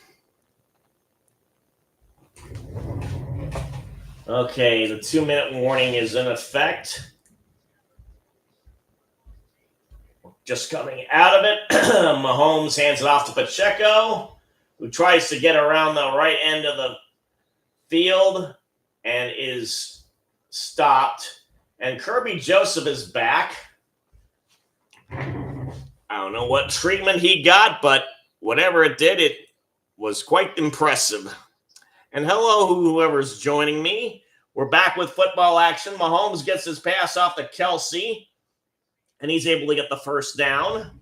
Okay, the 2-minute warning is in effect. Just coming out of it, Mahomes hands it off to Pacheco, who tries to get around the right end of the field and is stopped. And Kirby Joseph is back. I don't know what treatment he got, but whatever it did, it was quite impressive. And hello, whoever's joining me. We're back with football action. Mahomes gets his pass off to Kelce, and he's able to get the first down.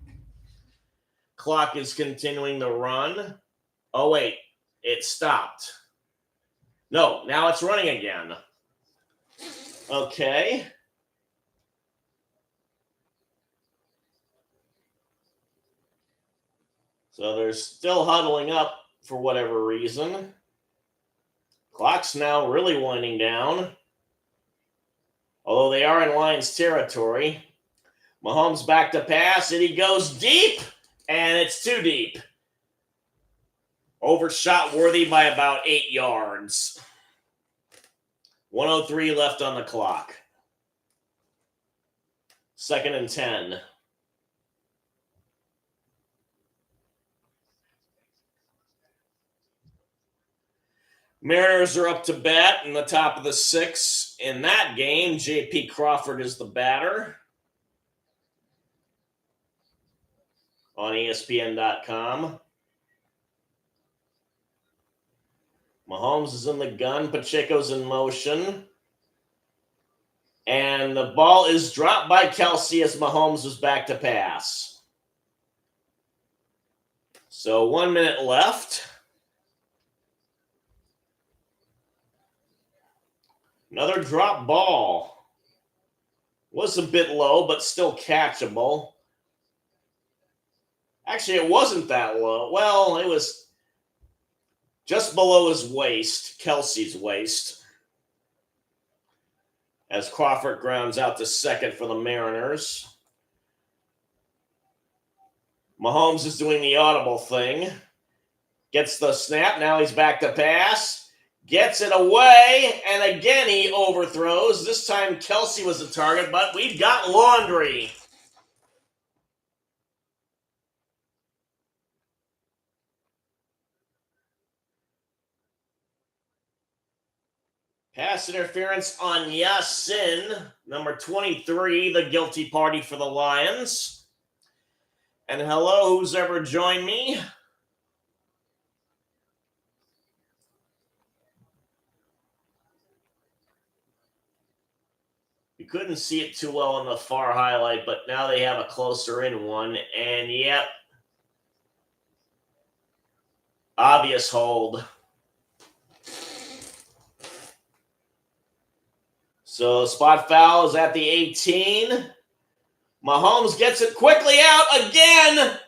Clock is continuing to run. Oh, wait. It stopped. No, now it's running again. Okay. So they're still huddling up for whatever reason. Clock's now really winding down. Although they are in Lions territory. Mahomes back to pass, and he goes deep, and it's too deep. Overshot Worthy by about 8 yards. 1:03 left on the clock. 2nd and 10. Mariners are up to bat in the top of the 6th. In that game, J.P. Crawford is the batter. On ESPN.com. Mahomes is in the gun. Pacheco's in motion. And the ball is dropped by Kelce as Mahomes was back to pass. So 1 minute left. Another drop ball. Was a bit low, but still catchable. Actually, it wasn't that low. Well, it was just below his waist, Kelce's waist. As Crawford grounds out to second for the Mariners. Mahomes is doing the audible thing. Gets the snap. Now he's back to pass. Gets it away. And again he overthrows. This time Kelce was the target, but we've got laundry. Pass interference on Yasin, number 23, the guilty party for the Lions. And hello, who's ever joined me? You couldn't see it too well in the far highlight, but now they have a closer in one. And yep, obvious hold. So spot foul is at the 18. Mahomes gets it quickly out again.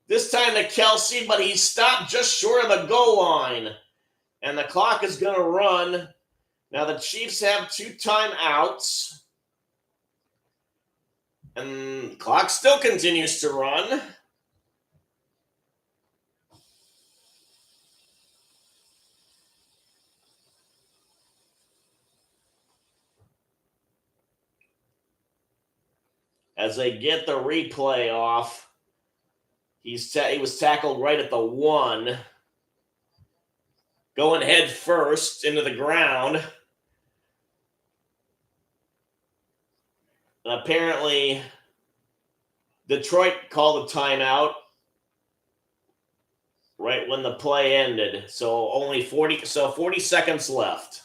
This time to Kelce, but he stopped just short of the goal line. And the clock is going to run. Now the Chiefs have 2 timeouts. And the clock still continues to run. As they get the replay off, he was tackled right at the 1. Going head first into the ground. And apparently, Detroit called a timeout right when the play ended. So only 40 seconds left.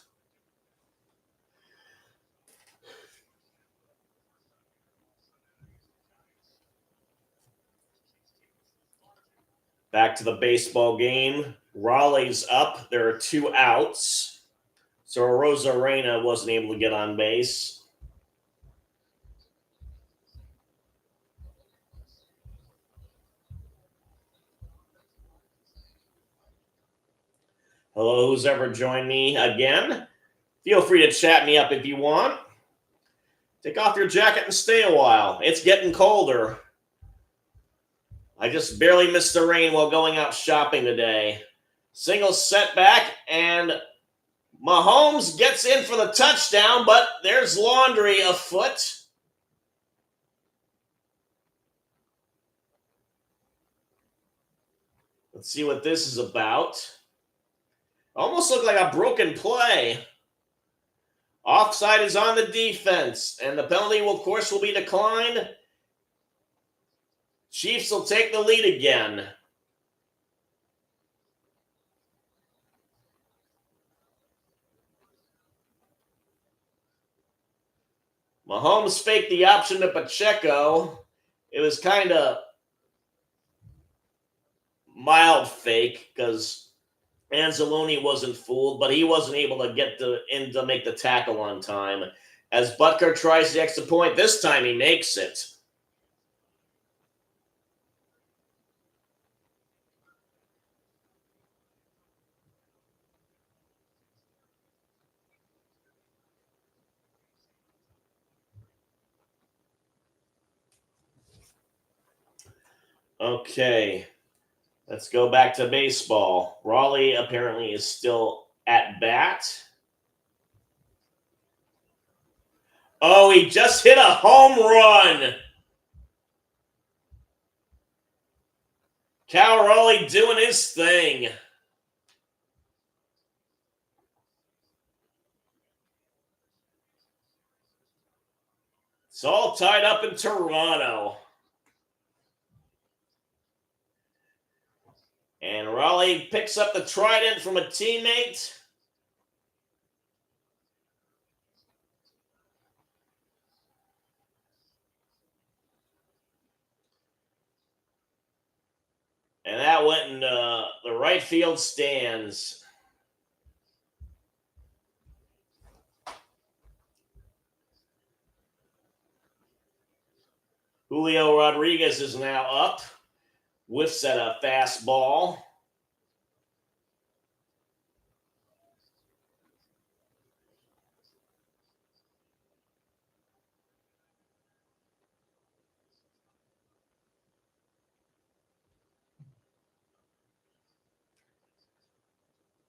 Back to the baseball game. Raleigh's up. There are 2 outs. So Rosarena wasn't able to get on base. Hello, who's ever joined me again? Feel free to chat me up if you want. Take off your jacket and stay a while. It's getting colder. I just barely missed the rain while going out shopping today. Single setback, and Mahomes gets in for the touchdown, but there's laundry afoot. Let's see what this is about. Almost looked like a broken play. Offside is on the defense, and the penalty, of course, will be declined. Chiefs will take the lead again. Mahomes faked the option to Pacheco. It was kind of mild fake because Anzalone wasn't fooled, but he wasn't able to get in to make the tackle on time. As Butker tries the extra point, this time he makes it. Okay, let's go back to baseball. Raleigh apparently is still at bat. Oh, he just hit a home run. Cal Raleigh doing his thing. It's all tied up in Toronto. And Raleigh picks up the trident from a teammate. And that went in the right field stands. Julio Rodriguez is now up. Whiffs at a fastball.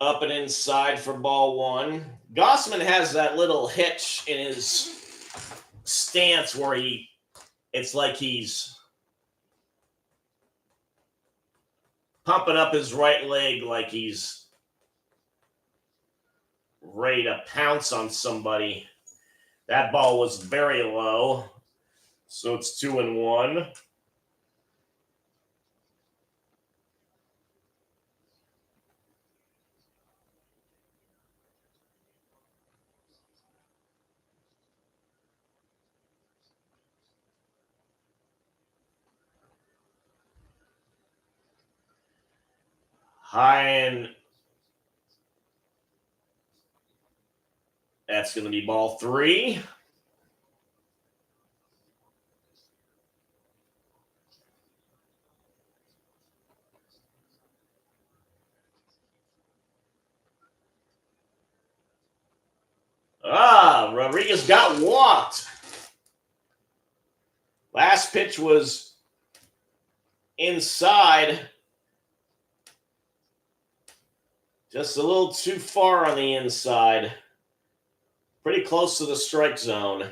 Up and inside for ball one. Gossman has that little hitch in his stance where it's like he's pumping up his right leg like he's ready to pounce on somebody. That ball was very low. So it's 2-1. High and that's going to be ball three. Rodriguez got walked. Last pitch was inside. Just a little too far on the inside. Pretty close to the strike zone.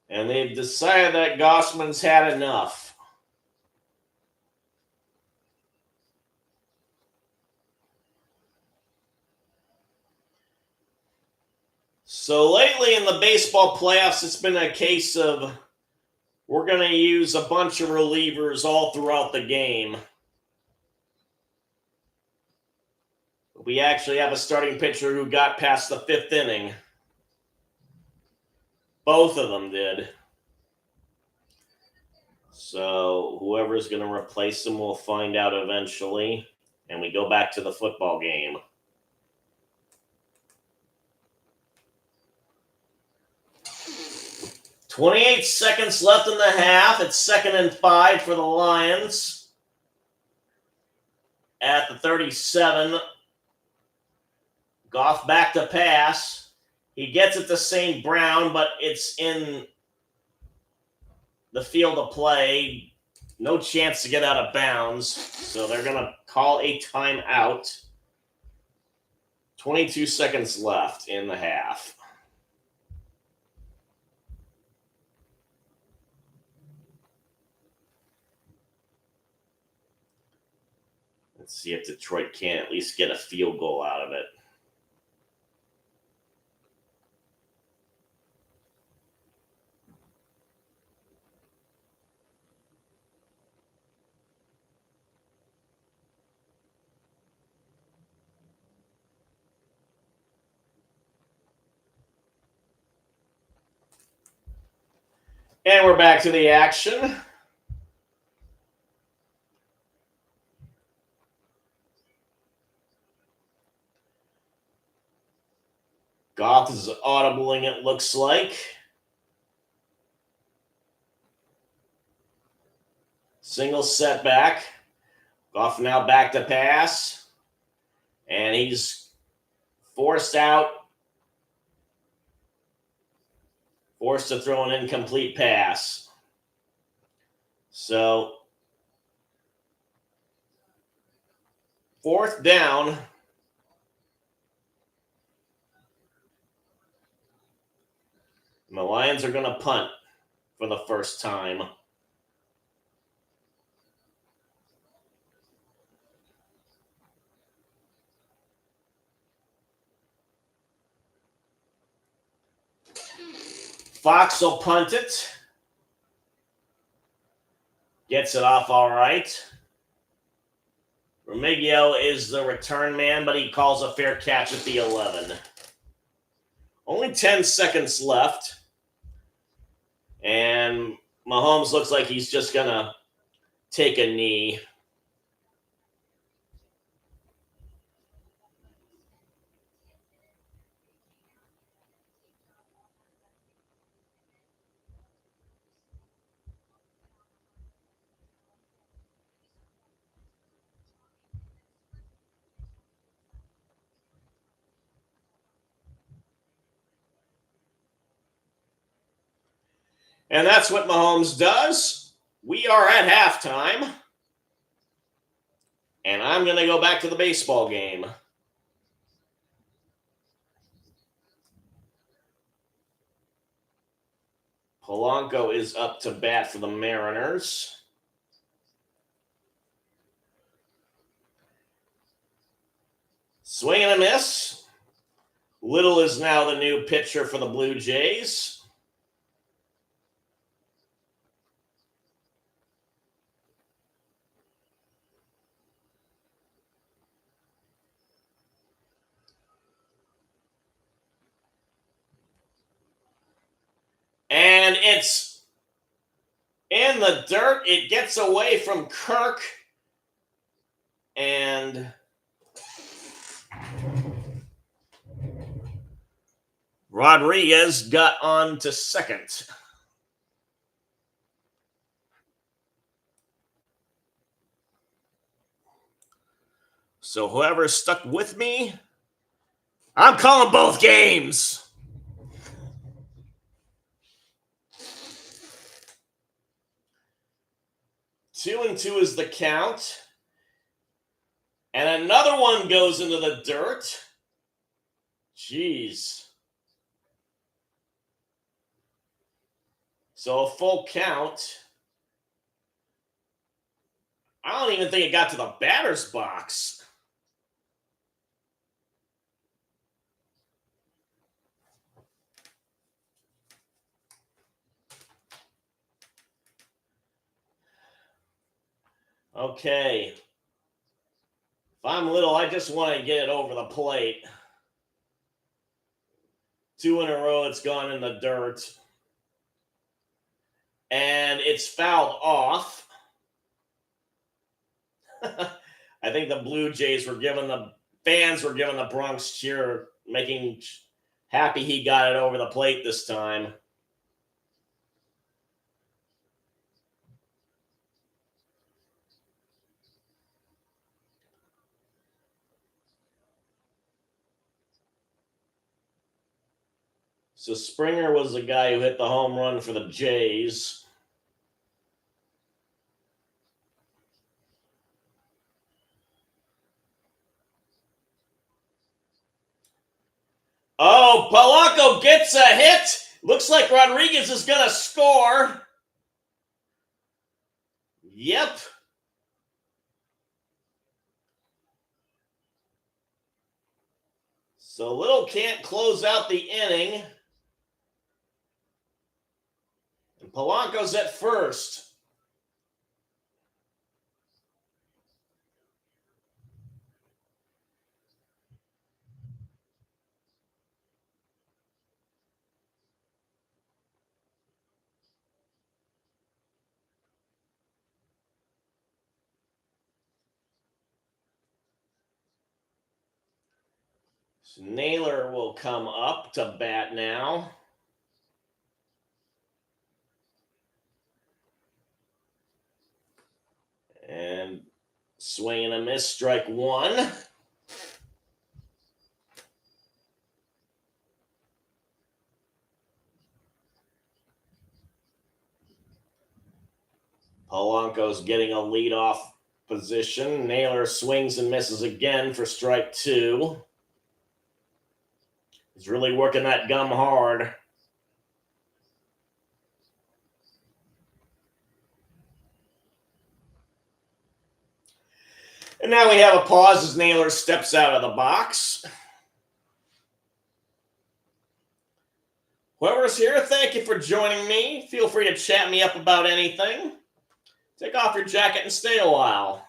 And they've decided that Gossman's had enough. So lately in the baseball playoffs, it's been a case of We're going to use a bunch of relievers all throughout the game. We actually have a starting pitcher who got past the 5th inning. Both of them did. So whoever's going to replace him, we'll find out eventually. And we go back to the football game. .28 seconds left in the half. It's 2nd and 5 for the Lions. At the 37, Goff back to pass. He gets it to St. Brown, but it's in the field of play. No chance to get out of bounds. So they're going to call a timeout. 22 seconds left in the half. Let's see if Detroit can at least get a field goal out of it. And we're back to the action. Goff is audibling, it looks like. Single setback. Goff now back to pass. And he's forced out. Forced to throw an incomplete pass. So, 4th down. And the Lions are going to punt for the first time. Fox will punt it. Gets it off all right. Remigio is the return man, but he calls a fair catch at the 11. Only 10 seconds left. And Mahomes looks like he's just going to take a knee. And that's what Mahomes does. We are at halftime. And I'm going to go back to the baseball game. Polanco is up to bat for the Mariners. Swing and a miss. Little is now the new pitcher for the Blue Jays. And it's in the dirt. It gets away from Kirk. And Rodriguez got on to second. So whoever stuck with me, I'm calling both games. Two and two is the count. And another one goes into the dirt. Jeez. So a full count. I don't even think it got to the batter's box. Okay. If I'm little, I just want to get it over the plate. 2 in a row, it's gone in the dirt. And it's fouled off. I think the Blue Jays fans were giving the Bronx cheer, making happy he got it over the plate this time. So Springer was the guy who hit the home run for the Jays. Oh, Polanco gets a hit. Looks like Rodriguez is going to score. Yep. So Little can't close out the inning. And Polanco's at first. So Naylor will come up to bat now. And swing and a miss, strike one. Polanco's getting a leadoff position. Naylor swings and misses again for strike two. He's really working that gum hard. And now we have a pause as Naylor steps out of the box. Whoever's here, thank you for joining me. Feel free to chat me up about anything. Take off your jacket and stay a while.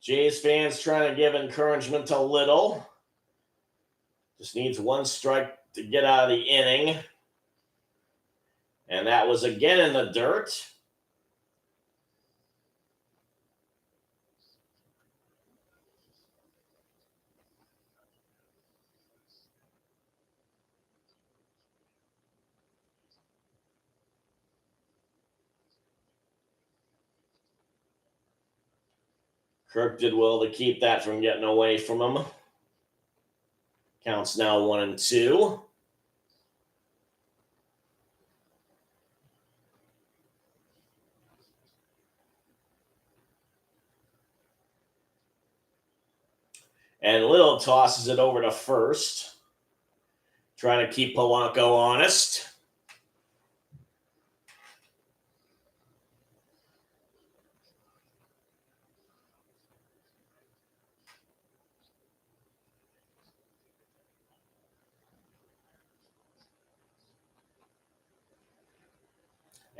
Jays fans trying to give encouragement to Little. Just needs one strike to get out of the inning. And that was again in the dirt. Kirk did well to keep that from getting away from him. Counts now 1-2. And Little tosses it over to first, trying to keep Polanco honest.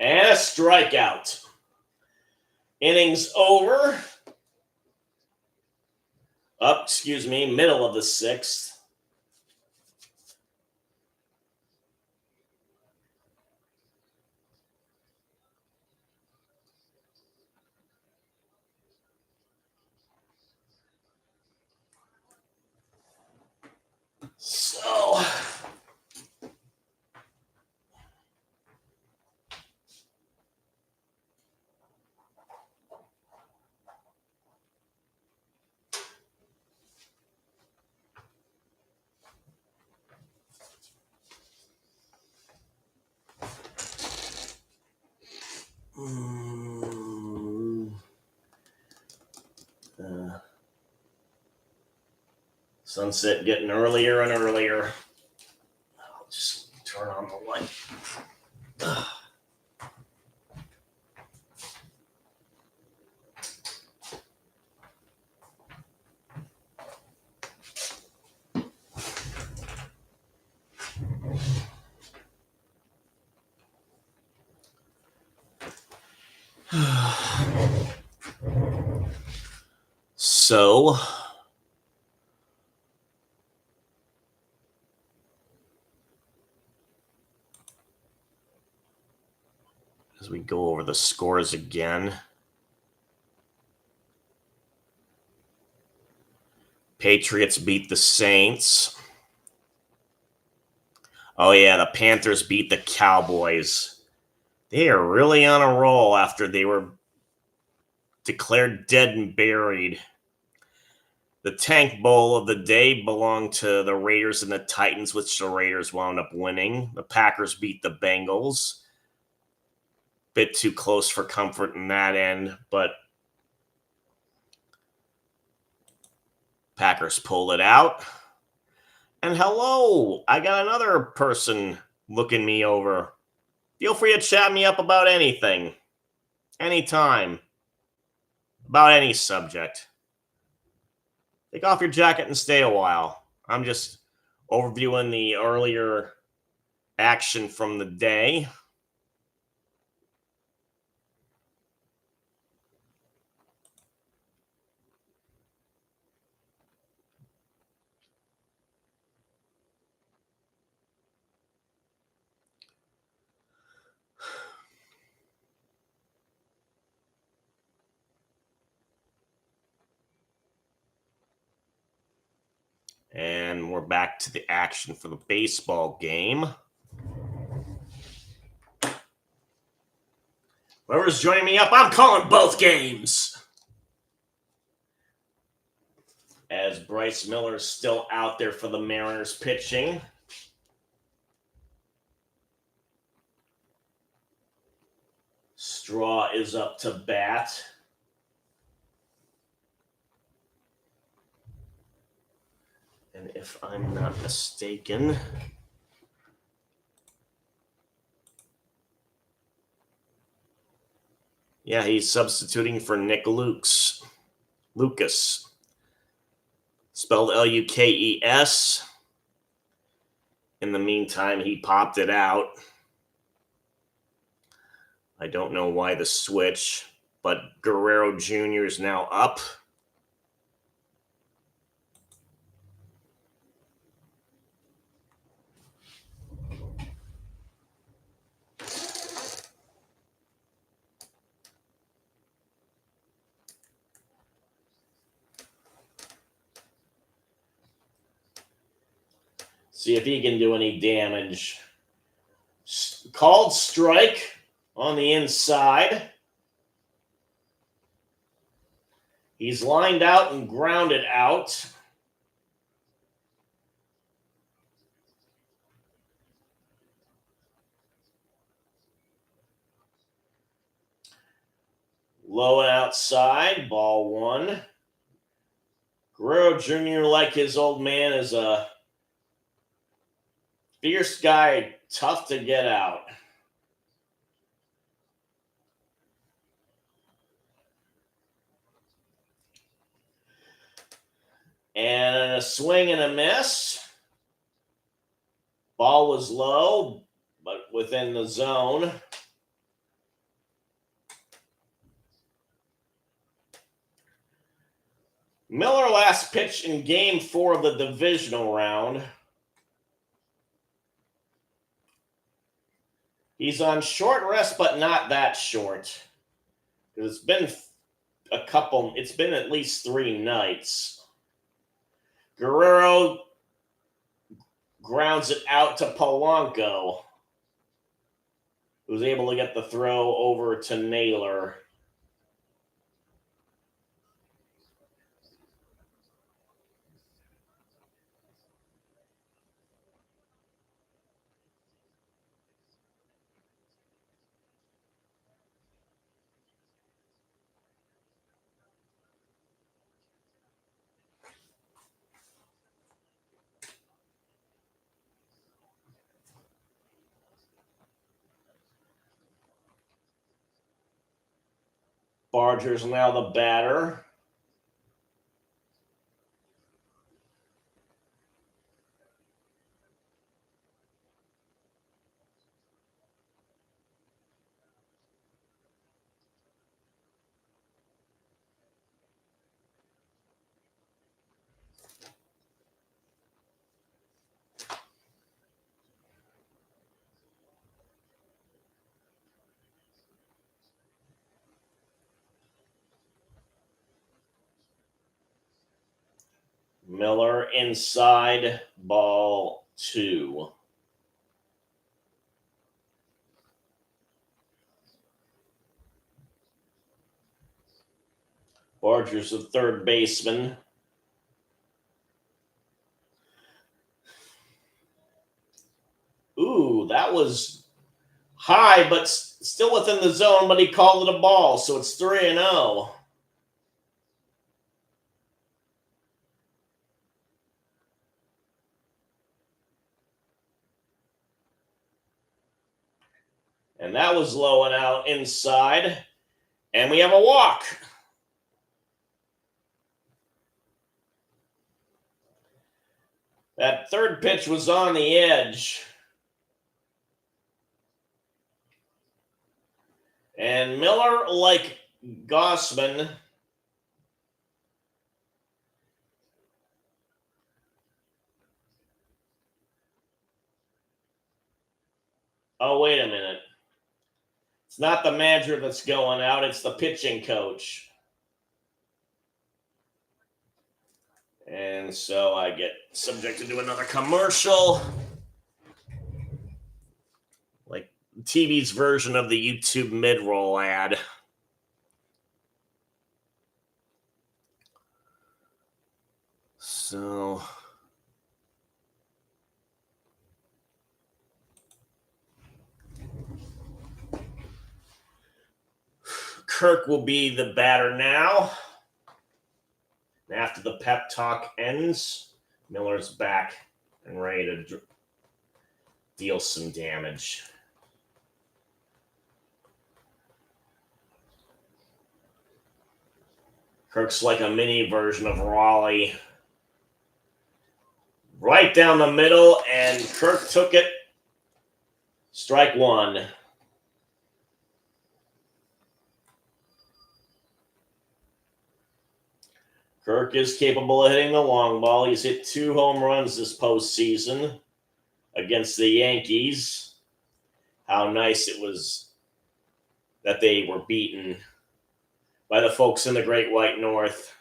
And a strikeout. Innings over. Middle of the sixth. So sunset getting earlier and earlier. turn on the light. So, as we go over the scores again, Patriots beat the Saints. Oh, yeah, the Panthers beat the Cowboys. They are really on a roll after they were declared dead and buried. The Tank Bowl of the day belonged to the Raiders and the Titans, which the Raiders wound up winning. The Packers beat the Bengals. Bit too close for comfort in that end, but Packers pulled it out. And hello, I got another person looking me over. Feel free to chat me up about anything, anytime, about any subject. Take off your jacket and stay a while. I'm just overviewing the earlier action from the day. And we're back to the action for the baseball game. Whoever's joining me up, I'm calling both games. As Bryce Miller is still out there for the Mariners pitching. Straw is up to bat. And if I'm not mistaken, yeah, he's substituting for Nick Lucas. Spelled Lukes. In the meantime, he popped it out. I don't know why the switch, but Guerrero Jr. is now up. See if he can do any damage. Called strike on the inside. He's lined out and grounded out. Low and outside, ball one. Guerrero Jr., like his old man, is a fierce guy, tough to get out. And a swing and a miss. Ball was low, but within the zone. Miller last pitched in Game 4 of the divisional round. He's on short rest, but not that short. It's been it's been at least 3 nights. Guerrero grounds it out to Polanco, who's able to get the throw over to Naylor. Barger's now the batter. Miller inside, ball 2. Barger's the third baseman. Ooh, that was high, but still within the zone, but he called it a ball, so it's 3-0. And that was low and out inside. And we have a walk. That third pitch was on the edge. And Miller, like Gausman, oh, wait a minute. It's not the manager that's going out, it's the pitching coach. And so I get subjected to another commercial. Like TV's version of the YouTube mid-roll ad. So Kirk will be the batter now. After the pep talk ends, Miller's back and ready to deal some damage. Kirk's like a mini version of Raleigh. Right down the middle, and Kirk took it. Strike 1. Kirk is capable of hitting the long ball. He's hit 2 home runs this postseason against the Yankees. How nice it was that they were beaten by the folks in the Great White North.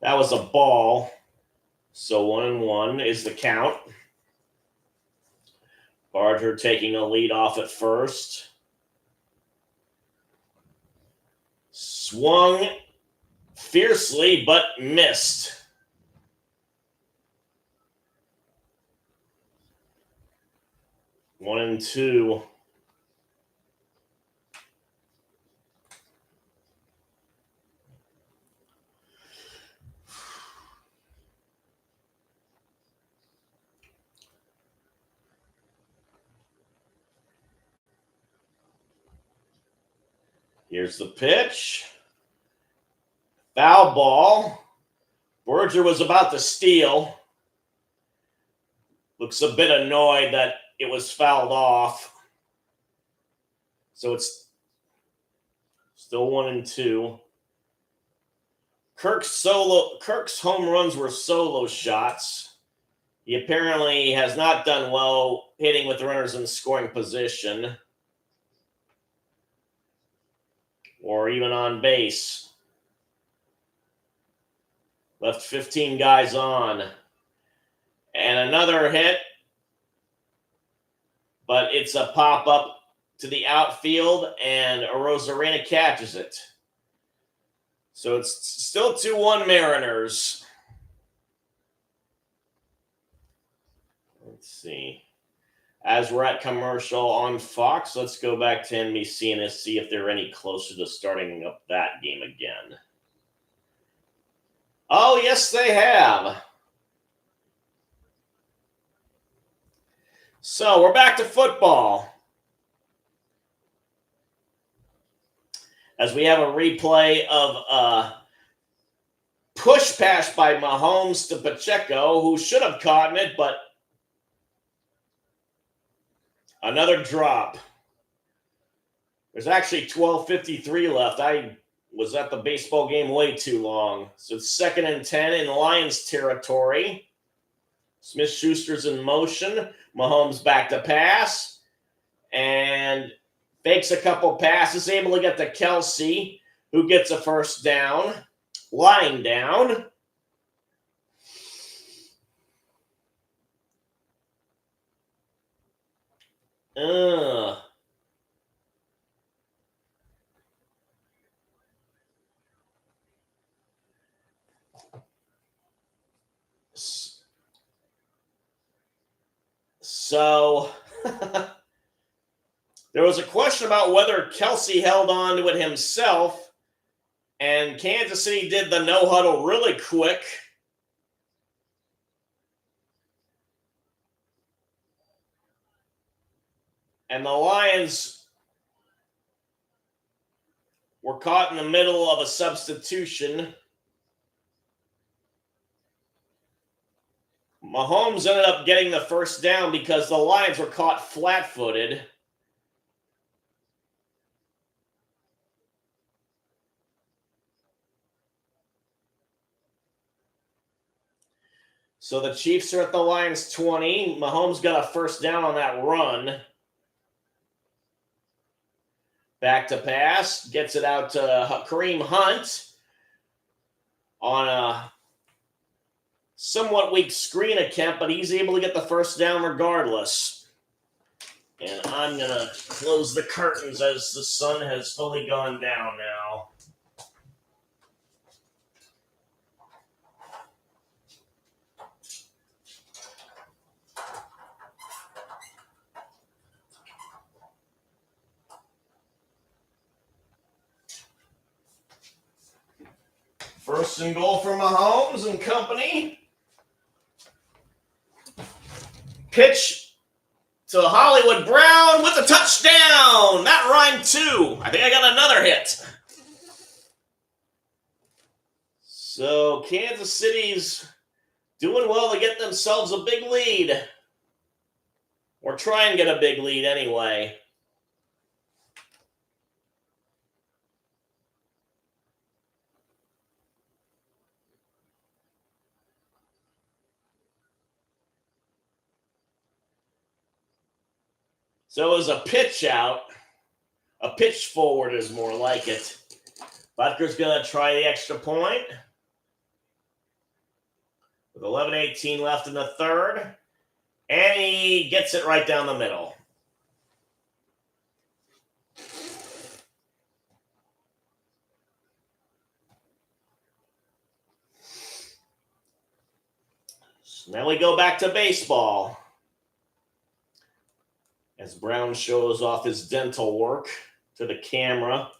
That was a ball. So 1-1 is the count. Barger taking a lead off at first. Swung fiercely, but missed. One and two. Here's the pitch. Foul ball. Barger was about to steal. Looks a bit annoyed that it was fouled off. So it's still 1-2. Kirk's home runs were solo shots. He apparently has not done well hitting with runners in scoring position or even on base. Left 15 guys on. And another hit, but it's a pop-up to the outfield, and Arozarena catches it. So it's still 2-1 Mariners. Let's see. As we're at commercial on Fox, let's go back to NBC and see if they're any closer to starting up that game again. Oh, yes, they have. So we're back to football. as we have a replay of a push pass by Mahomes to Pacheco, who should have caught it, but another drop. There's actually 12:53 left. I was at the baseball game way too long. So it's 2nd and 10 in Lions territory. Smith-Schuster's in motion. Mahomes back to pass. And fakes a couple passes, able to get to Kelce, who gets a first down. Lying down. So there was a question about whether Kelce held on to it himself, and Kansas City did the no huddle really quick. And the Lions were caught in the middle of a substitution. Mahomes ended up getting the first down because the Lions were caught flat-footed. So the Chiefs are at the Lions 20. Mahomes got a first down on that run. Back to pass. Gets it out to Kareem Hunt on a somewhat weak screen attempt, but he's able to get the first down regardless. And I'm going to close the curtains as the sun has fully gone down now. First and goal for Mahomes and company. Pitch to Hollywood Brown with a touchdown. That rhymed too. I think I got another hit. So Kansas City's doing well to get themselves a big lead. Or try and get a big lead anyway. So it was a pitch out. A pitch forward is more like it. Butker's going to try the extra point. With 11:18 left in the third. And he gets it right down the middle. So now we go back to baseball. As Brown shows off his dental work to the camera.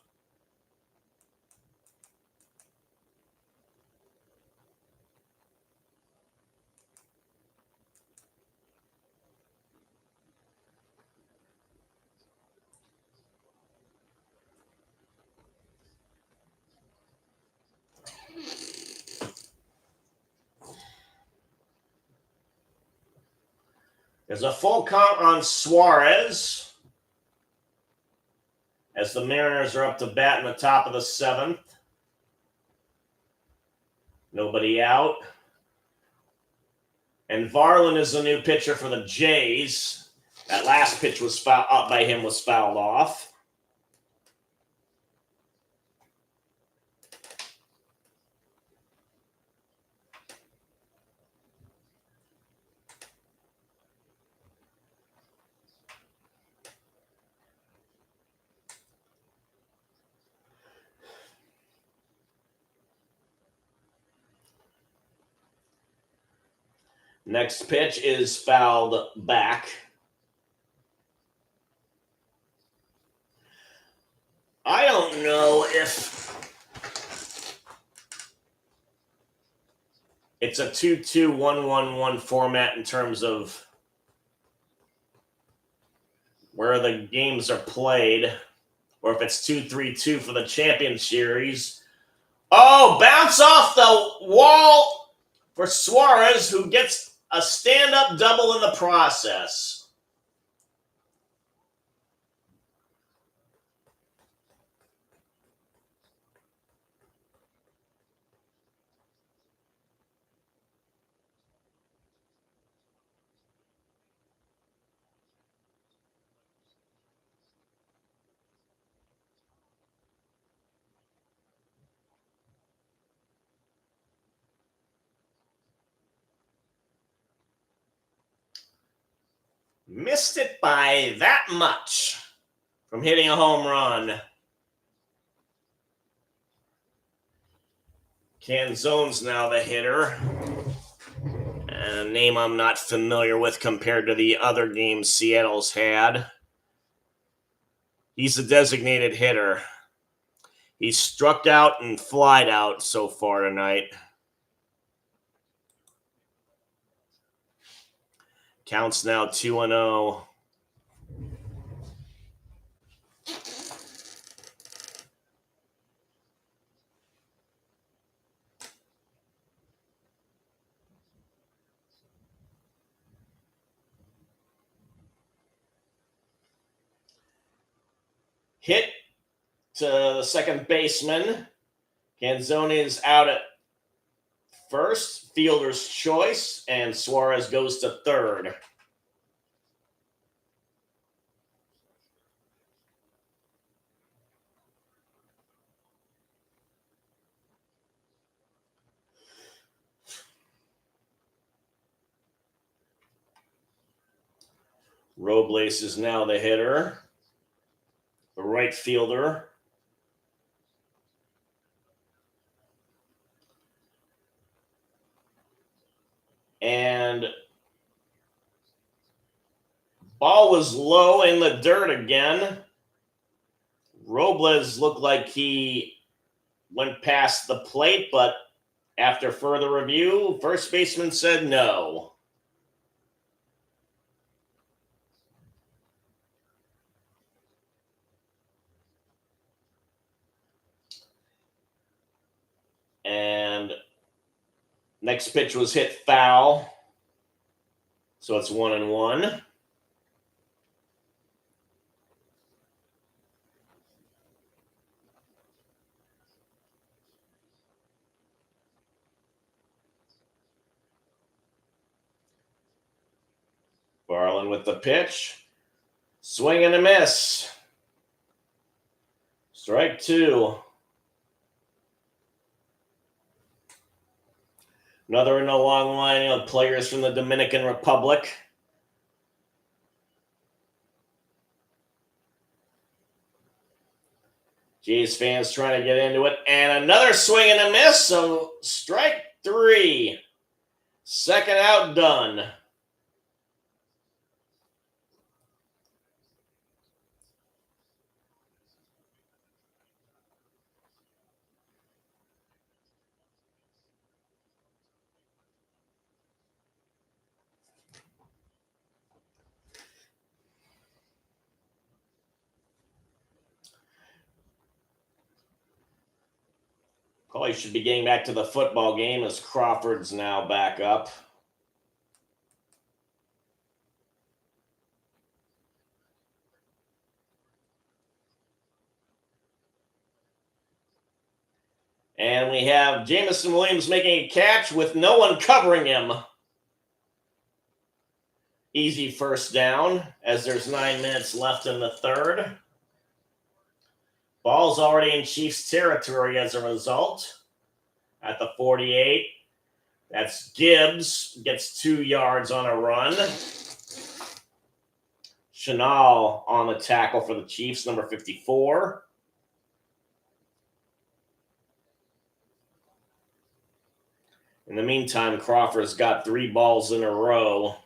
There's a full count on Suarez as the Mariners are up to bat in the top of the 7th. Nobody out. And Varland is the new pitcher for the Jays. That last pitch was up by him was fouled off. Next pitch is fouled back. I don't know if it's a 2-2-1-1-1 format in terms of where the games are played. or if it's 2-3-2 for the Champion Series. Oh, bounce off the wall for Suarez, who gets a stand-up double in the process. Missed it by that much from hitting a home run. Canzone's now the hitter. A name I'm not familiar with compared to the other games Seattle's had. He's a designated hitter. He's struck out and flied out so far tonight. Counts now 2-0. Hit to the second baseman. Canzone is out at first, fielder's choice, and Suarez goes to third. Robles is now the hitter, the right fielder. And ball was low in the dirt again. Robles looked like he went past the plate, but after further review, first baseman said no. And next pitch was hit foul. So it's 1-1. Barlin with the pitch. Swing and a miss. Strike two. Another in a long line of players from the Dominican Republic. Jays fans trying to get into it. And another swing and a miss. So strike three. Second out done. Probably should be getting back to the football game as Crawford's now back up. And we have Jameson Williams making a catch with no one covering him. Easy first down as there's 9 minutes left in the third. Ball's already in Chiefs territory as a result. At the 48, that's Gibbs, gets 2 yards on a run. Chenal on the tackle for the Chiefs, number 54. In the meantime, Crawford's got 3 balls in a row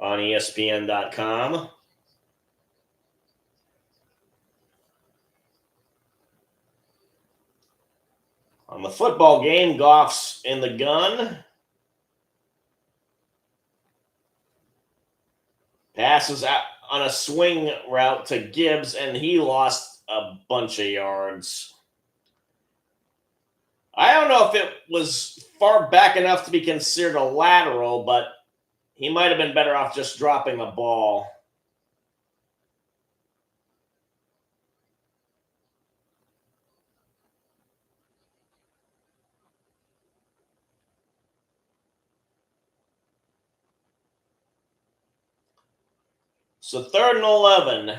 on ESPN.com. On the football game, Goff's in the gun. Passes out on a swing route to Gibbs, and he lost a bunch of yards. I don't know if it was far back enough to be considered a lateral, but he might have been better off just dropping the ball. So 3rd and 11.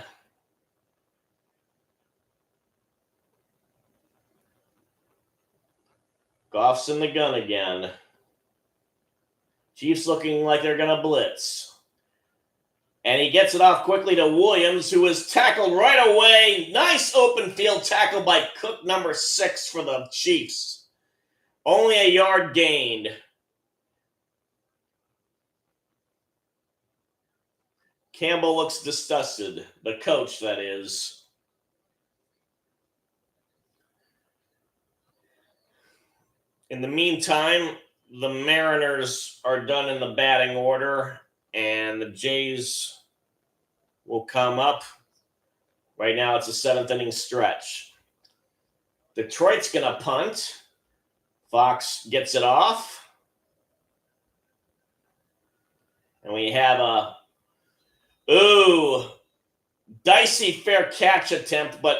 Goff's in the gun again. Chiefs looking like they're going to blitz. And he gets it off quickly to Williams, who is tackled right away. Nice open field tackle by Cook, number 6 for the Chiefs. Only a yard gained. Campbell looks disgusted. The coach, that is. In the meantime, the Mariners are done in the batting order, and the Jays will come up. Right now, it's a 7th inning stretch. Detroit's going to punt. Fox gets it off. And we have a dicey fair catch attempt, but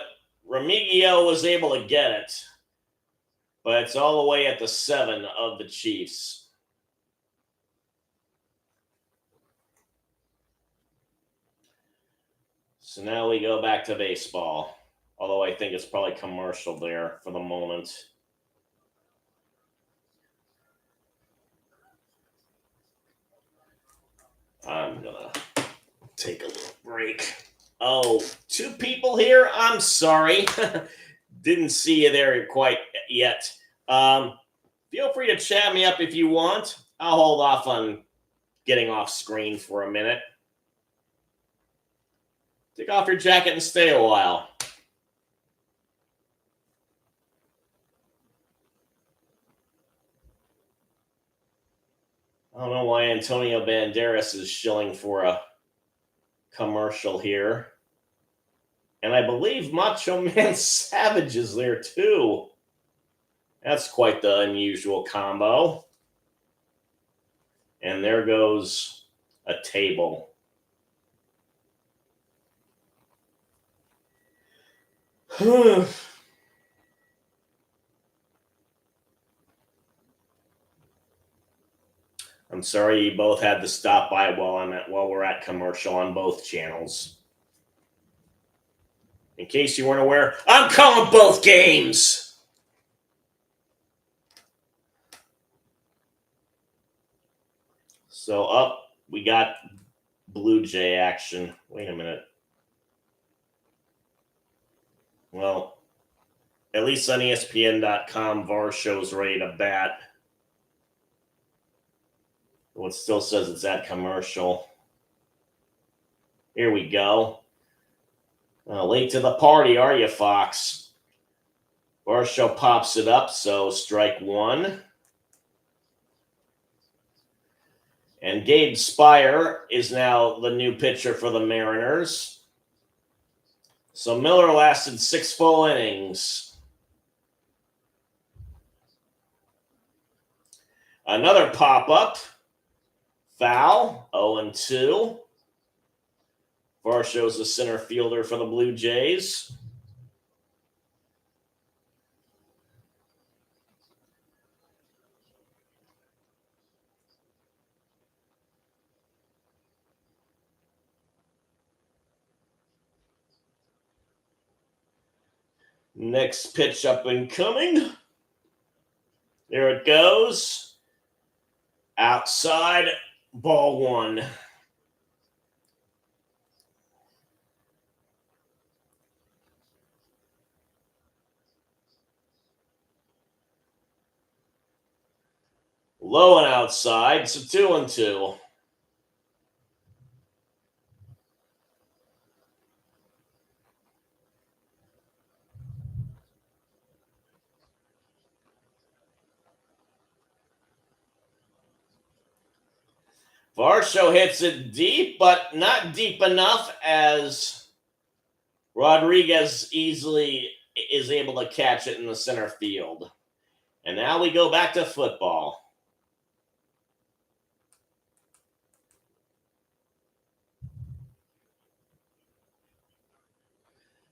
Remigio was able to get it. But it's all the way at the 7 of the Chiefs. So now we go back to baseball. Although I think it's probably commercial there for the moment. I'm going to take a little break. Oh, 2 people here? I'm sorry. Didn't see you there quite yet. Feel free to chat me up if you want. I'll hold off on getting off screen for a minute. Take off your jacket and stay a while. I don't know why Antonio Banderas is shilling for a commercial here. And I believe Macho Man Savage is there too. That's quite the unusual combo. And there goes a table. I'm sorry you both had to stop by while we're at commercial on both channels. In case you weren't aware, I'm calling both games. So up, we got Blue Jay action. Wait a minute. Well, at least on ESPN.com, Varshow's ready to bat. Well, it still says it's at commercial. Here we go. Late to the party, are you, Fox? Varsho pops it up, so strike 1. And Gabe Spire is now the new pitcher for the Mariners. So Miller lasted 6 full innings. Another pop-up. Foul, 0-2. Varshow's the center fielder for the Blue Jays. Next pitch up and coming. There it goes. Outside, ball 1. Low and outside, so 2-2. Varsho hits it deep, but not deep enough as Rodriguez easily is able to catch it in the center field. And now we go back to football.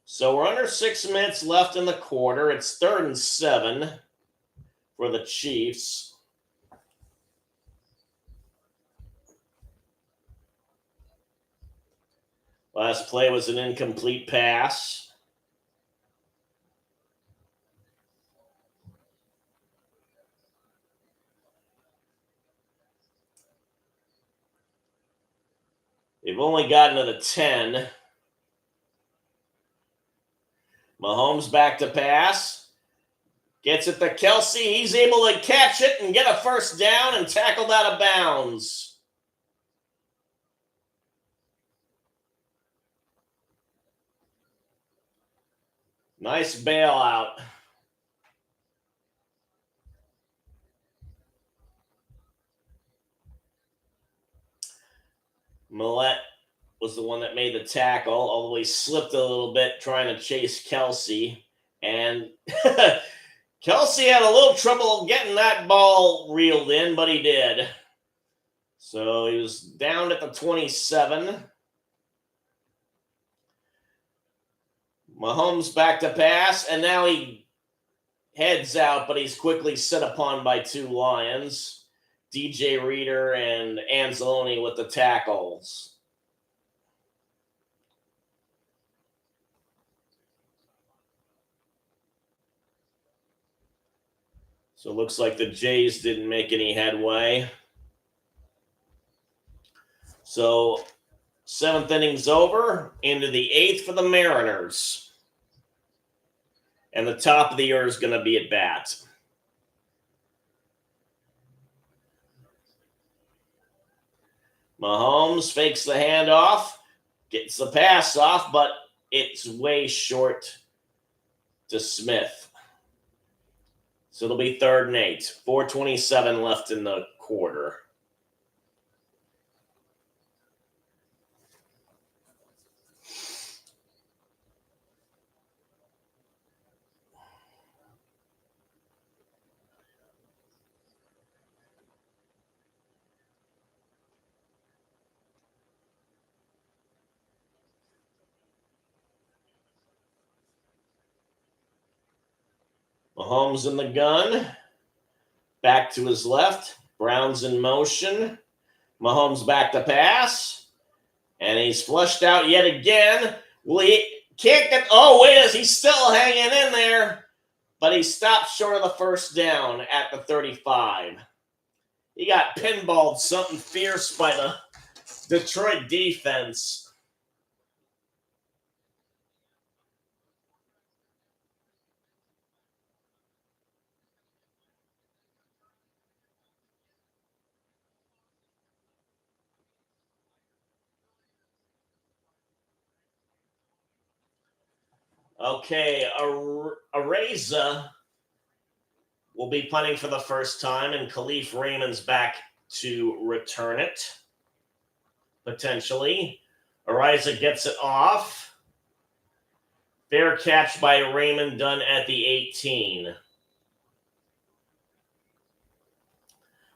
So we're under 6 minutes left in the quarter. It's 3rd and 7 for the Chiefs. Last play was an incomplete pass. They've only gotten to the 10. Mahomes back to pass. Gets it to Kelsey. He's able to catch it and get a first down and tackled out of bounds. Nice bailout. Millette was the one that made the tackle, although he slipped a little bit trying to chase Kelsey. And Kelsey had a little trouble getting that ball reeled in, but he did. So he was down at the 27. Mahomes back to pass, and now he heads out, but he's quickly set upon by 2 Lions. DJ Reader and Anzalone with the tackles. So it looks like the Jays didn't make any headway. So 7th inning's over, into the 8th for the Mariners. And the top of the year is going to be at bat. Mahomes fakes the handoff, gets the pass off, but it's way short to Smith. So it'll be 3rd and 8. 4:27 left in the quarter. Mahomes in the gun. Back to his left. Brown's in motion. Mahomes back to pass. And he's flushed out yet again. Well, he can't get... Oh, wait, he's still hanging in there. But he stopped short of the first down at the 35. He got pinballed something fierce by the Detroit defense. Okay, Areza will be punting for the first time, and Khalif Raymond's back to return it, potentially. Areza gets it off. Fair catch by Raymond, done at the 18.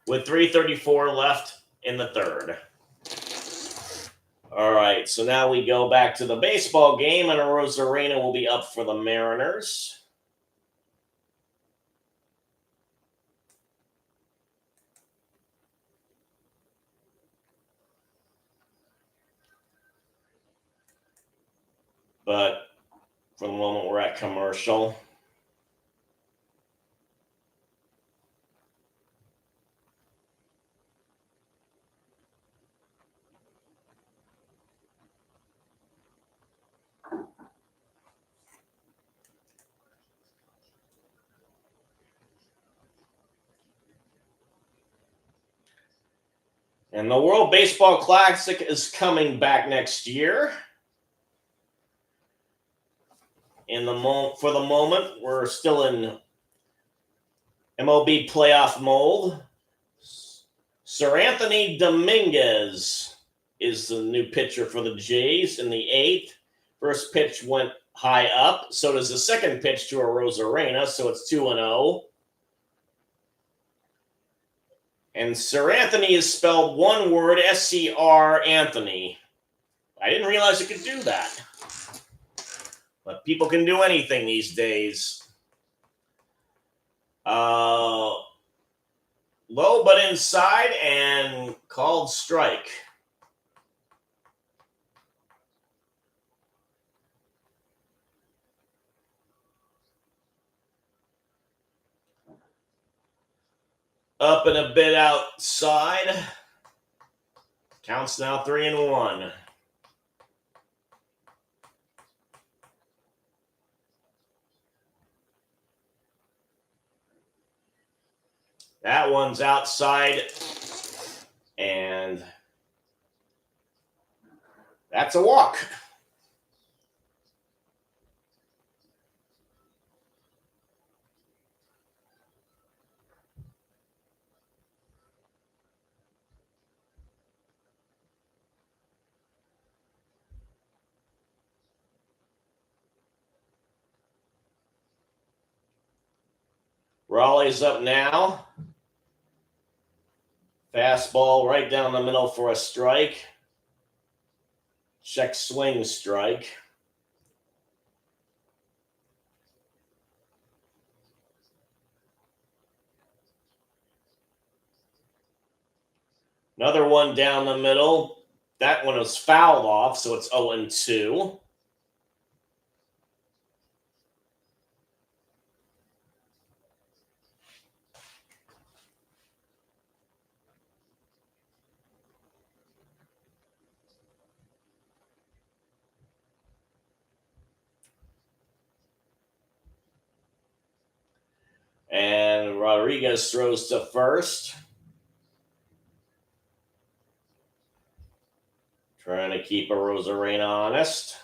With 3:34 left in the 3rd. All right, so now we go back to the baseball game, and Arozarena will be up for the Mariners. But for the moment, we're at commercial. And the World Baseball Classic is coming back next year. For the moment, we're still in MLB playoff mode. Sir Anthony Dominguez is the new pitcher for the Jays in the 8th. First pitch went high up. So does the second pitch to Arozarena. So it's 2-0. And Sir Anthony is spelled one word, SCR Anthony. I didn't realize it could do that. But people can do anything these days. Low but inside and called strike. Up and a bit outside. Counts now 3-1. That one's outside. And that's a walk. Raleigh's up now. Fastball right down the middle for a strike. Check swing strike. Another one down the middle. That one was fouled off, so it's 0-2. And Rodriguez throws to first. Trying to keep Arozarena honest.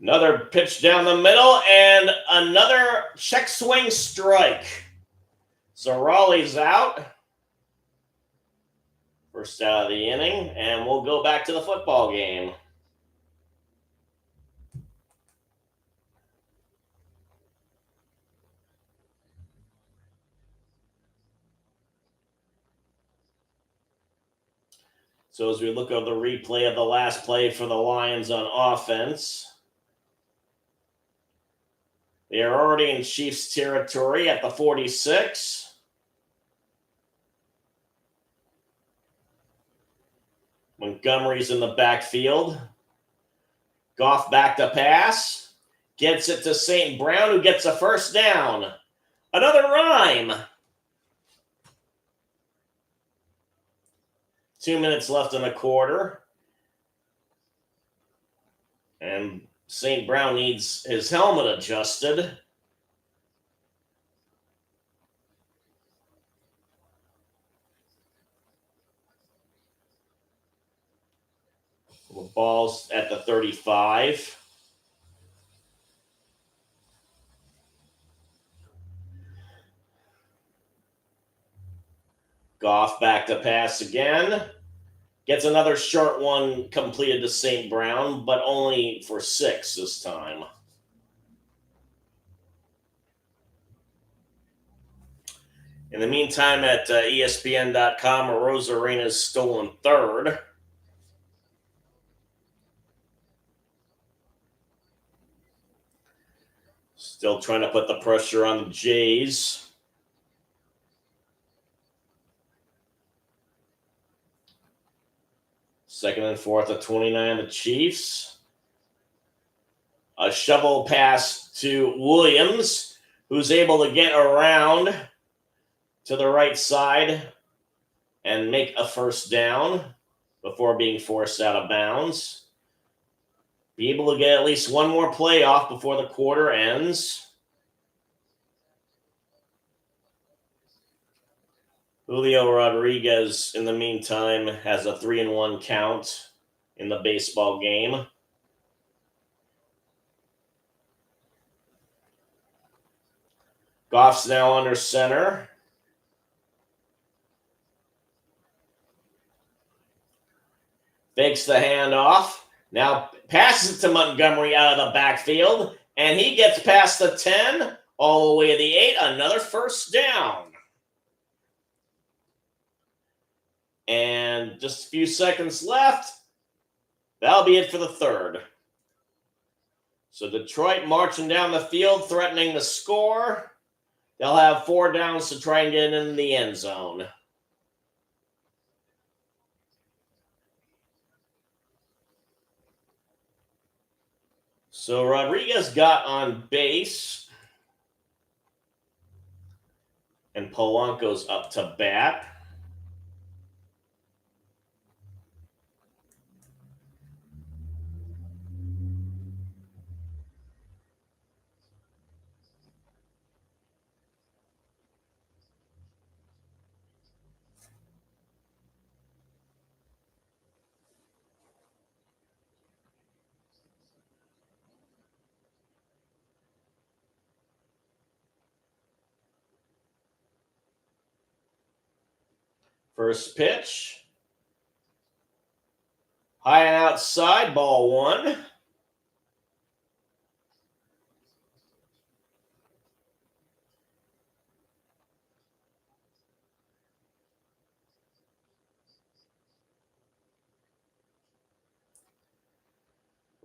Another pitch down the middle and another check swing strike. So Raleigh's out. First out of the inning, and we'll go back to the football game. So as we look at the replay of the last play for the Lions on offense, they are already in Chiefs territory at the 46. Montgomery's in the backfield. Goff back to pass. Gets it to St. Brown, who gets a first down. Another rhyme. 2 minutes left in the quarter. And St. Brown needs his helmet adjusted. The ball's at the 35. Goff back to pass again. Gets another short one completed to St. Brown, but only for 6 this time. In the meantime, at ESPN.com, Arozarena's stolen third. Still trying to put the pressure on the Jays. Second and fourth at 29, the Chiefs. A shovel pass to Williams, who's able to get around to the right side and make a first down before being forced out of bounds. Be able to get at least one more play off before the quarter ends. Julio Rodriguez, in the meantime, has a 3-1 count in the baseball game. Goff's now under center. Fakes the handoff. Now passes it to Montgomery out of the backfield, and he gets past the 10, all the way to the 8. Another first down. And just a few seconds left. That'll be it for the third. So Detroit marching down the field, threatening to score. They'll have 4 downs to try and get into the end zone. So Rodriguez got on base. And Polanco's up to bat. First pitch. High and outside, ball 1.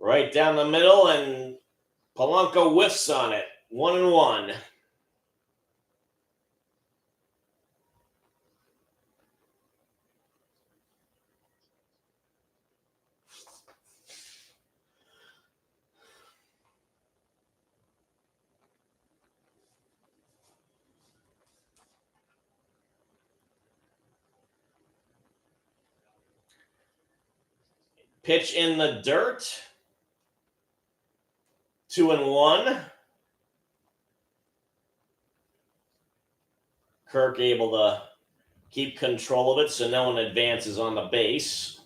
Right down the middle, and Polanco whiffs on it. 1-1. Pitch in the dirt. 2-1. Kirk able to keep control of it so no one advances on the base.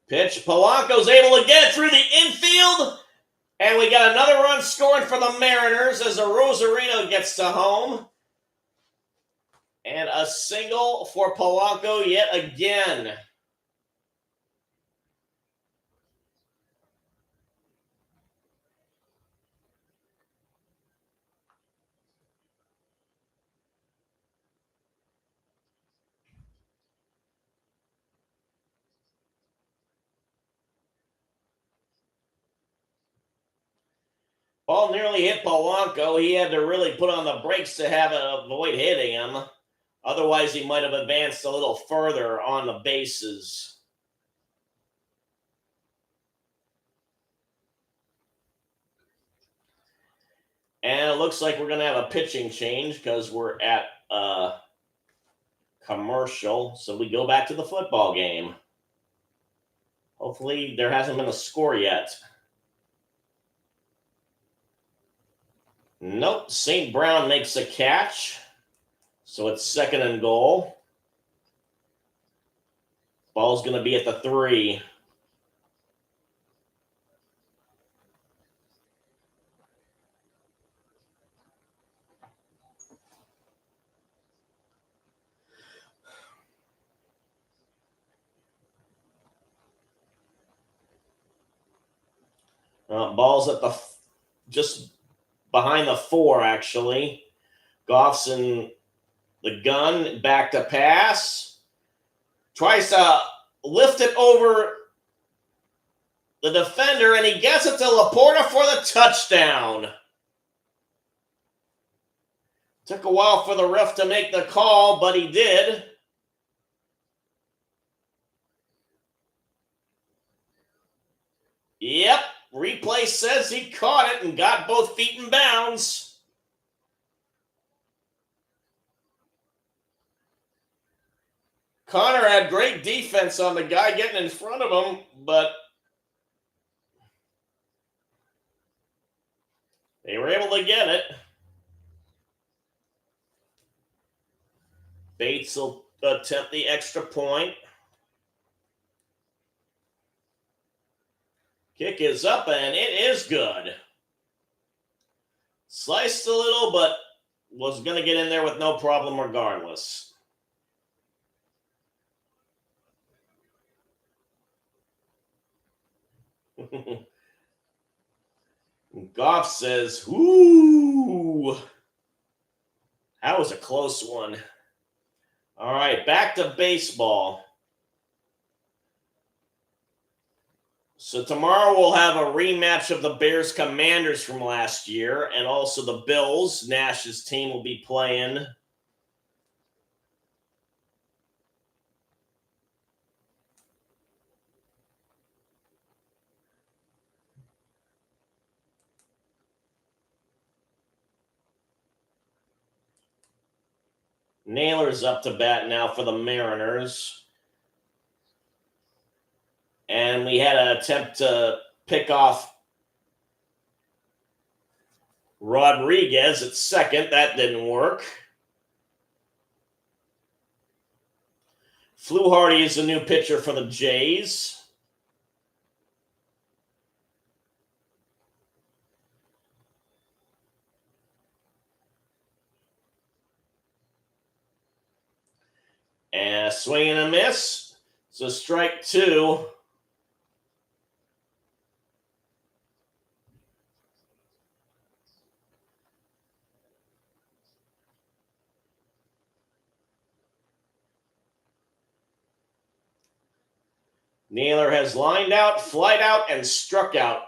Pitch. Polanco's able to get it through the infield. And we got another run scored for the Mariners as Rosarino gets to home. And a single for Polanco yet again. Ball nearly hit Polanco. He had to really put on the brakes to avoid hitting him. Otherwise, he might have advanced a little further on the bases. And it looks like we're going to have a pitching change because we're at commercial. So we go back to the football game. Hopefully, there hasn't been a score yet. Nope. St. Brown makes a catch. So it's 2nd and goal. Ball's going to be at the 3. Ball's at just behind the 4, actually. Goff's in the gun, back to pass. Tries to lift it over the defender, and he gets it to Laporta for the touchdown. Took a while for the ref to make the call, but he did. Yep, replay says he caught it and got both feet in bounds. Connor had great defense on the guy getting in front of him, but they were able to get it. Bates will attempt the extra point. Kick is up, and it is good. Sliced a little, but was going to get in there with no problem regardless. Goff says, ooh, that was a close one. All right, back to baseball. So tomorrow we'll have a rematch of the Bears Commanders from last year, and also the Bills. Nash's team will be playing. Naylor's up to bat now for the Mariners. And we had an attempt to pick off Rodriguez at second. That didn't work. Fluharty is the new pitcher for the Jays. And a swing and a miss. So strike two. Naylor has lined out, flied out, and struck out.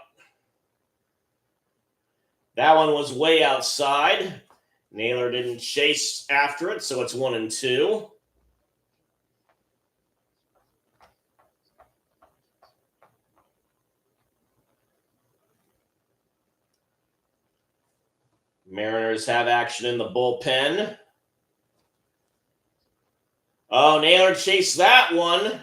That one was way outside. Naylor didn't chase after it, so it's 1-2. Mariners have action in the bullpen. Oh, Naylor chased that one.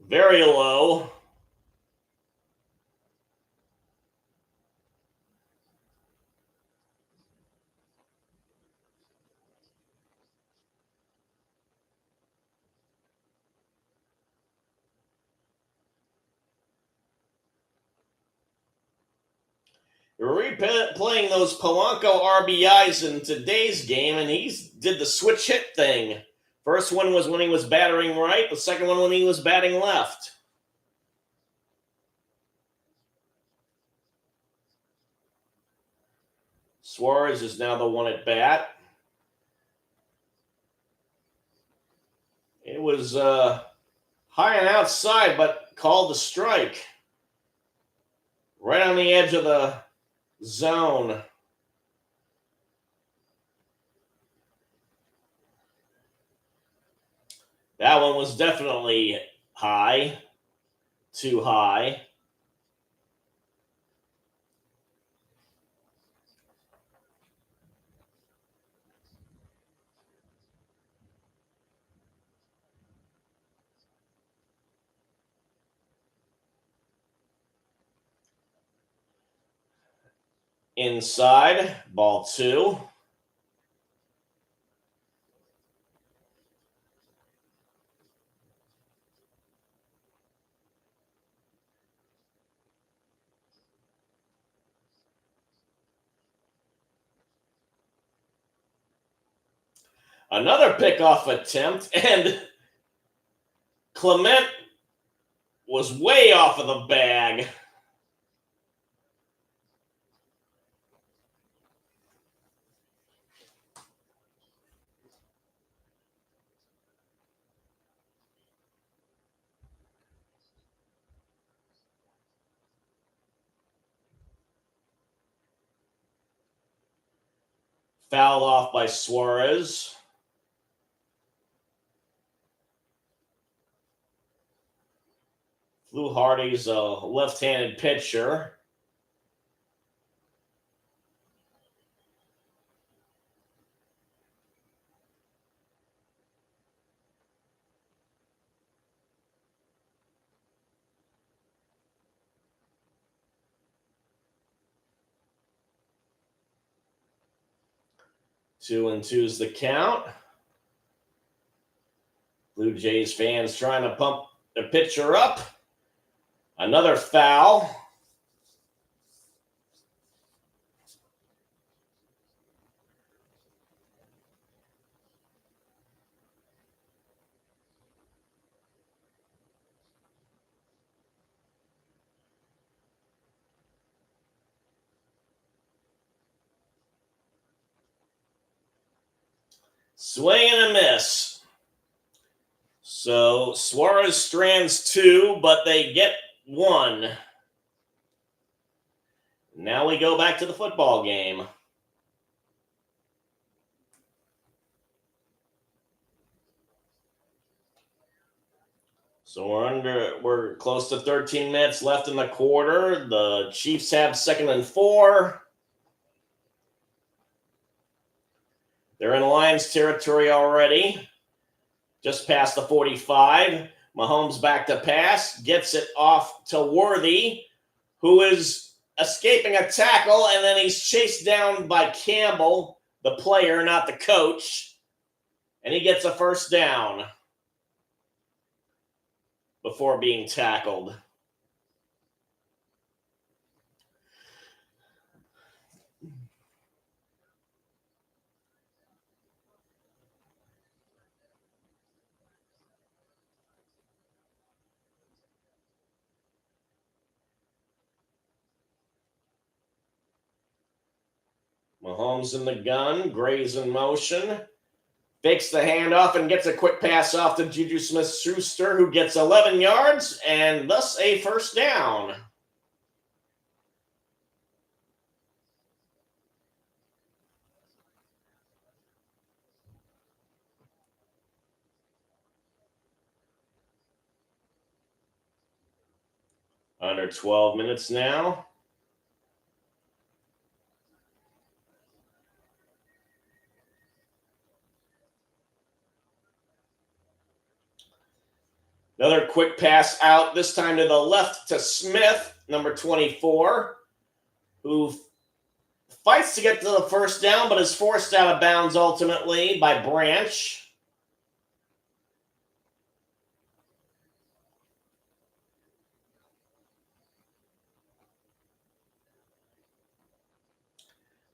Very low. We're replaying those Polanco RBIs in today's game, and he did the switch hit thing. First one was when he was battering right. The second one when he was batting left. Suarez is now the one at bat. It was high and outside, but called the strike. Right on the edge of the zone. That one was definitely high. Too high. Inside, ball two. Another pickoff attempt, and Clement was way off of the bag. Fouled off by Suarez. Fluharty's a left-handed pitcher. 2-2's the count. Blue Jays fans trying to pump the pitcher up. Another foul. Swing and a miss. So Suarez strands 2, but they get 1. Now we go back to the football game. So we're close to 13 minutes left in the quarter. The Chiefs have 2nd and 4. They're in Lions territory already. Just past the 45. Mahomes back to pass. Gets it off to Worthy, who is escaping a tackle, and then he's chased down by Campbell, the player, not the coach. And he gets a first down before being tackled. Mahomes in the gun, Gray's in motion, fakes the handoff and gets a quick pass off to Juju Smith-Schuster, who gets 11 yards and thus a first down. Under 12 minutes now. Another quick pass out, this time to the left to Smith, number 24, who fights to get to the first down, but is forced out of bounds ultimately by Branch.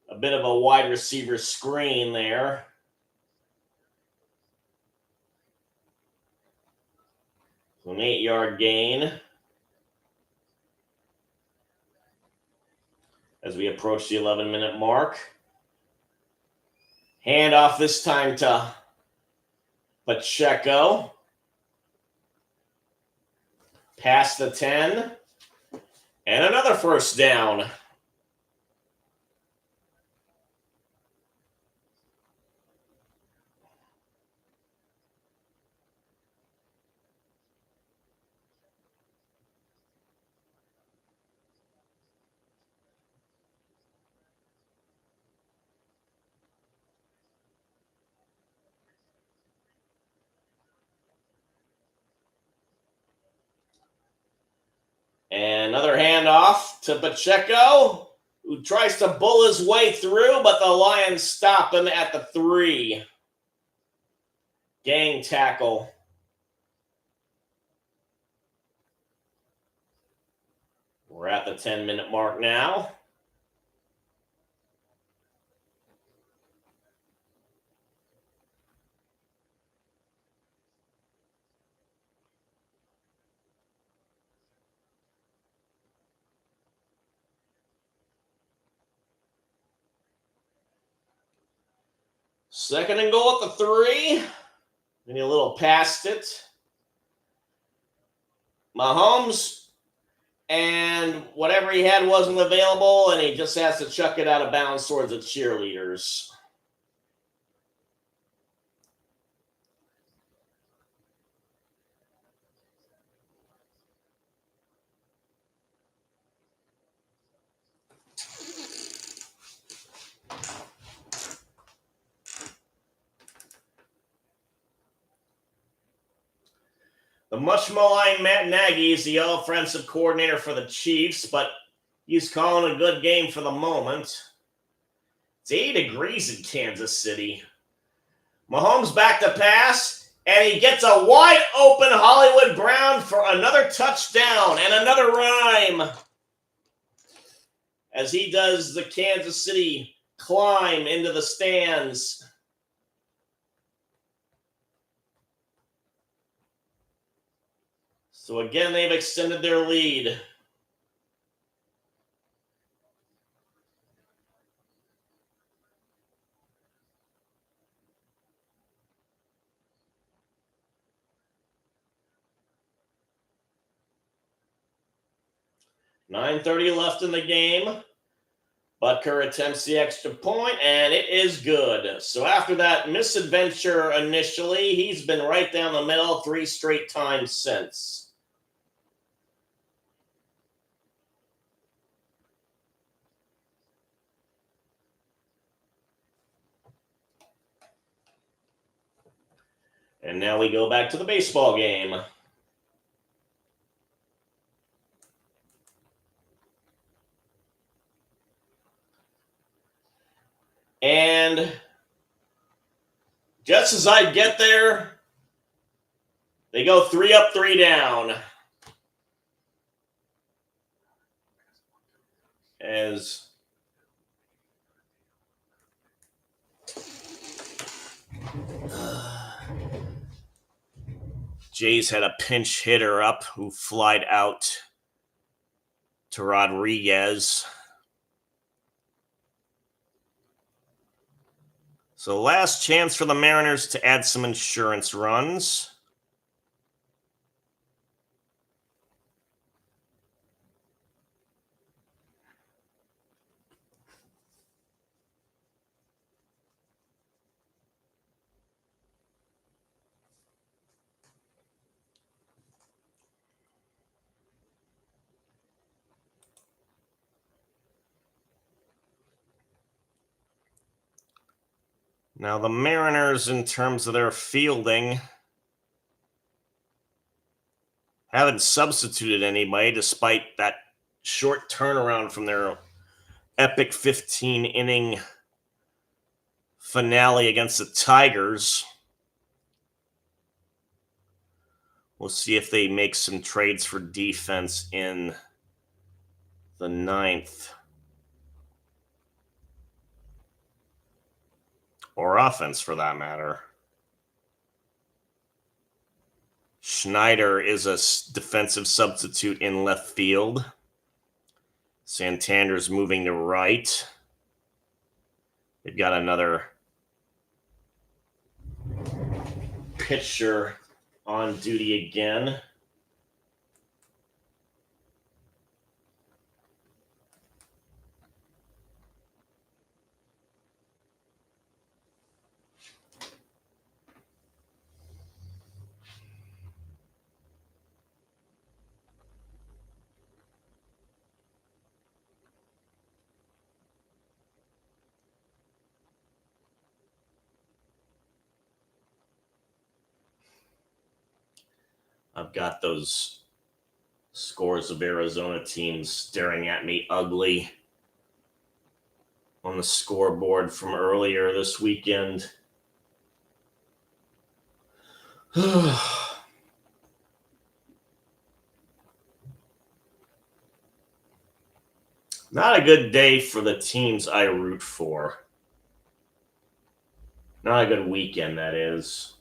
A bit of a wide receiver screen there. An 8-yard gain as we approach the 11-minute mark. Handoff this time to Pacheco. Past the 10. And another first down. And another handoff to Pacheco, who tries to bull his way through, but the Lions stop him at the 3. Gang tackle. We're at the 10-minute mark now. Second and goal at the 3. Maybe a little past it. Mahomes, and whatever he had wasn't available, and he just has to chuck it out of bounds towards the cheerleaders. The much maligned Matt Nagy is the offensive coordinator for the Chiefs, but he's calling a good game for the moment. It's 80 degrees in Kansas City. Mahomes back to pass, and he gets a wide open Hollywood Brown for another touchdown and another rhyme as he does the Kansas City climb into the stands. So again, they've extended their lead. .9:30 left in the game. Butker attempts the extra point, and it is good. So after that misadventure initially, he's been right down the middle 3 straight times since. And now we go back to the baseball game. And just as I get there, they go 3 up, 3 down. As Jays had a pinch hitter up who flied out to Rodriguez. So last chance for the Mariners to add some insurance runs. Now the Mariners, in terms of their fielding, haven't substituted anybody despite that short turnaround from their epic 15-inning finale against the Tigers. We'll see if they make some trades for defense in the 9th. Or offense, for that matter. Schneider is a defensive substitute in left field. Santander's moving to right. They've got another pitcher on duty again. I've got those scores of Arizona teams staring at me ugly on the scoreboard from earlier this weekend. Not a good day for the teams I root for. Not a good weekend, that is.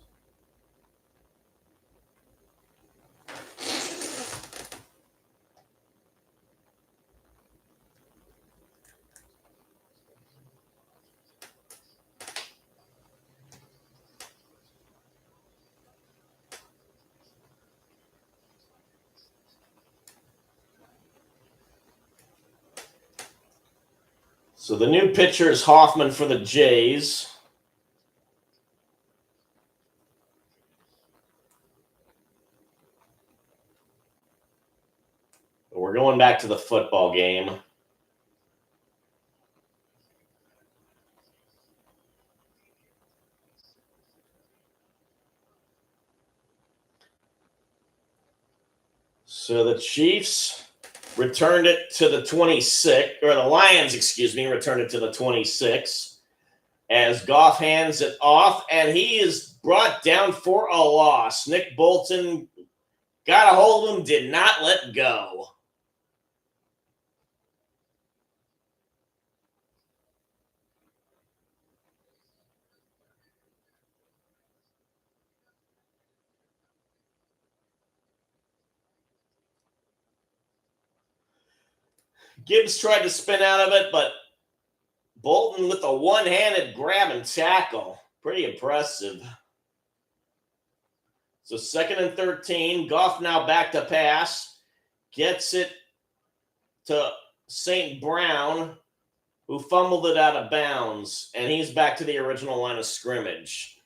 So the new pitcher is Hoffman for the Jays. We're going back to the football game. So the Chiefs returned it to the 26, or the Lions, returned it to the 26. as Goff hands it off, and he is brought down for a loss. Nick Bolton got a hold of him, did not let go. Gibbs tried to spin out of it, but Bolton with a one-handed grab and tackle. Pretty impressive. So 2nd and 13. Goff now back to pass. Gets it to St. Brown, who fumbled it out of bounds. And he's back to the original line of scrimmage.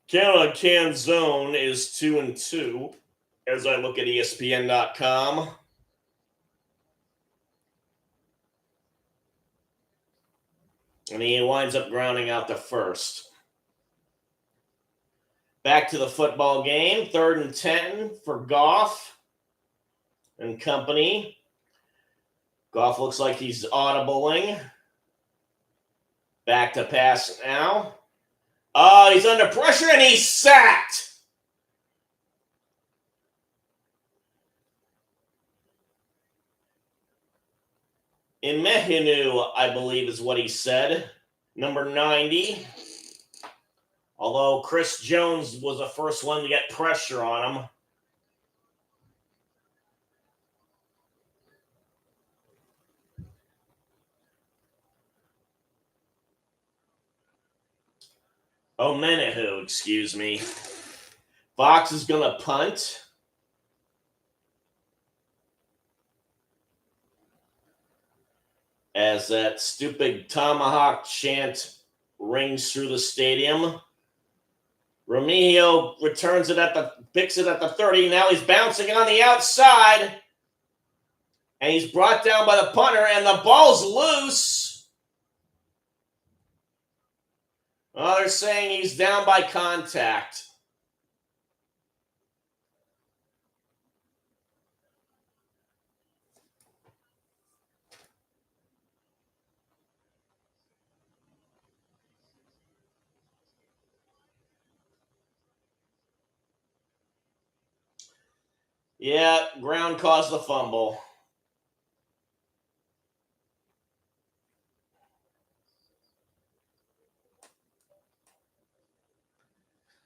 Can zone is 2-2 as I look at ESPN.com. And he winds up grounding out the first. Back to the football game. 3rd and 10 for Goff and company. Goff looks like he's audibling. Back to pass now. He's under pressure and he's sacked. Imehinu, I believe is what he said. Number 90. Although Chris Jones was the first one to get pressure on him. Menahu, excuse me. Fox is going to punt. As that stupid tomahawk chant rings through the stadium. Remigio returns it picks it at the 30. Now he's bouncing on the outside. And he's brought down by the punter, and the ball's loose. Oh, they're saying he's down by contact. Yeah, ground caused the fumble.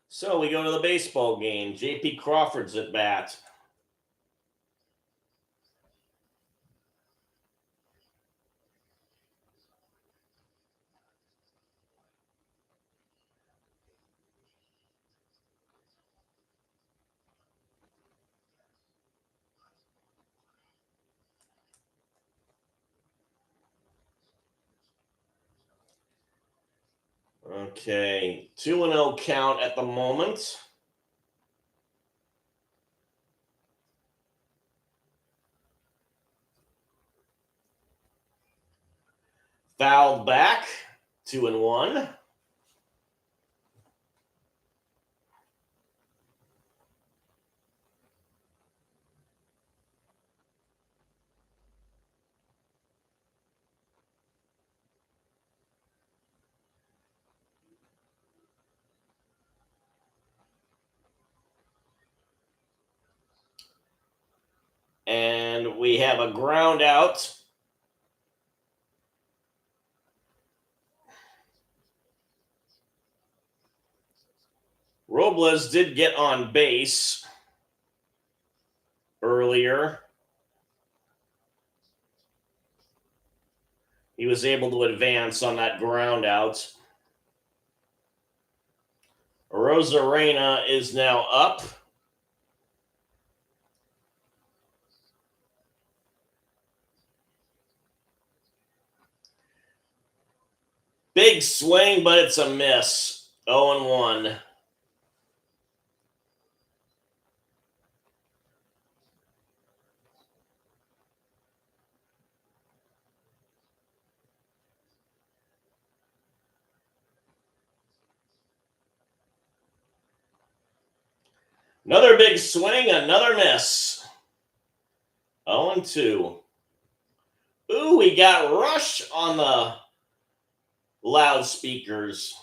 So we go to the baseball game. J.P. Crawford's at bat. Okay, 2-0 count at the moment. Fouled back, 2-1. And we have a ground out. Robles did get on base earlier. He was able to advance on that ground out. Rosarena is now up. Big swing, but it's a miss. 0-1. Another big swing, another miss. 0-2. Ooh, we got Rush on the loudspeakers.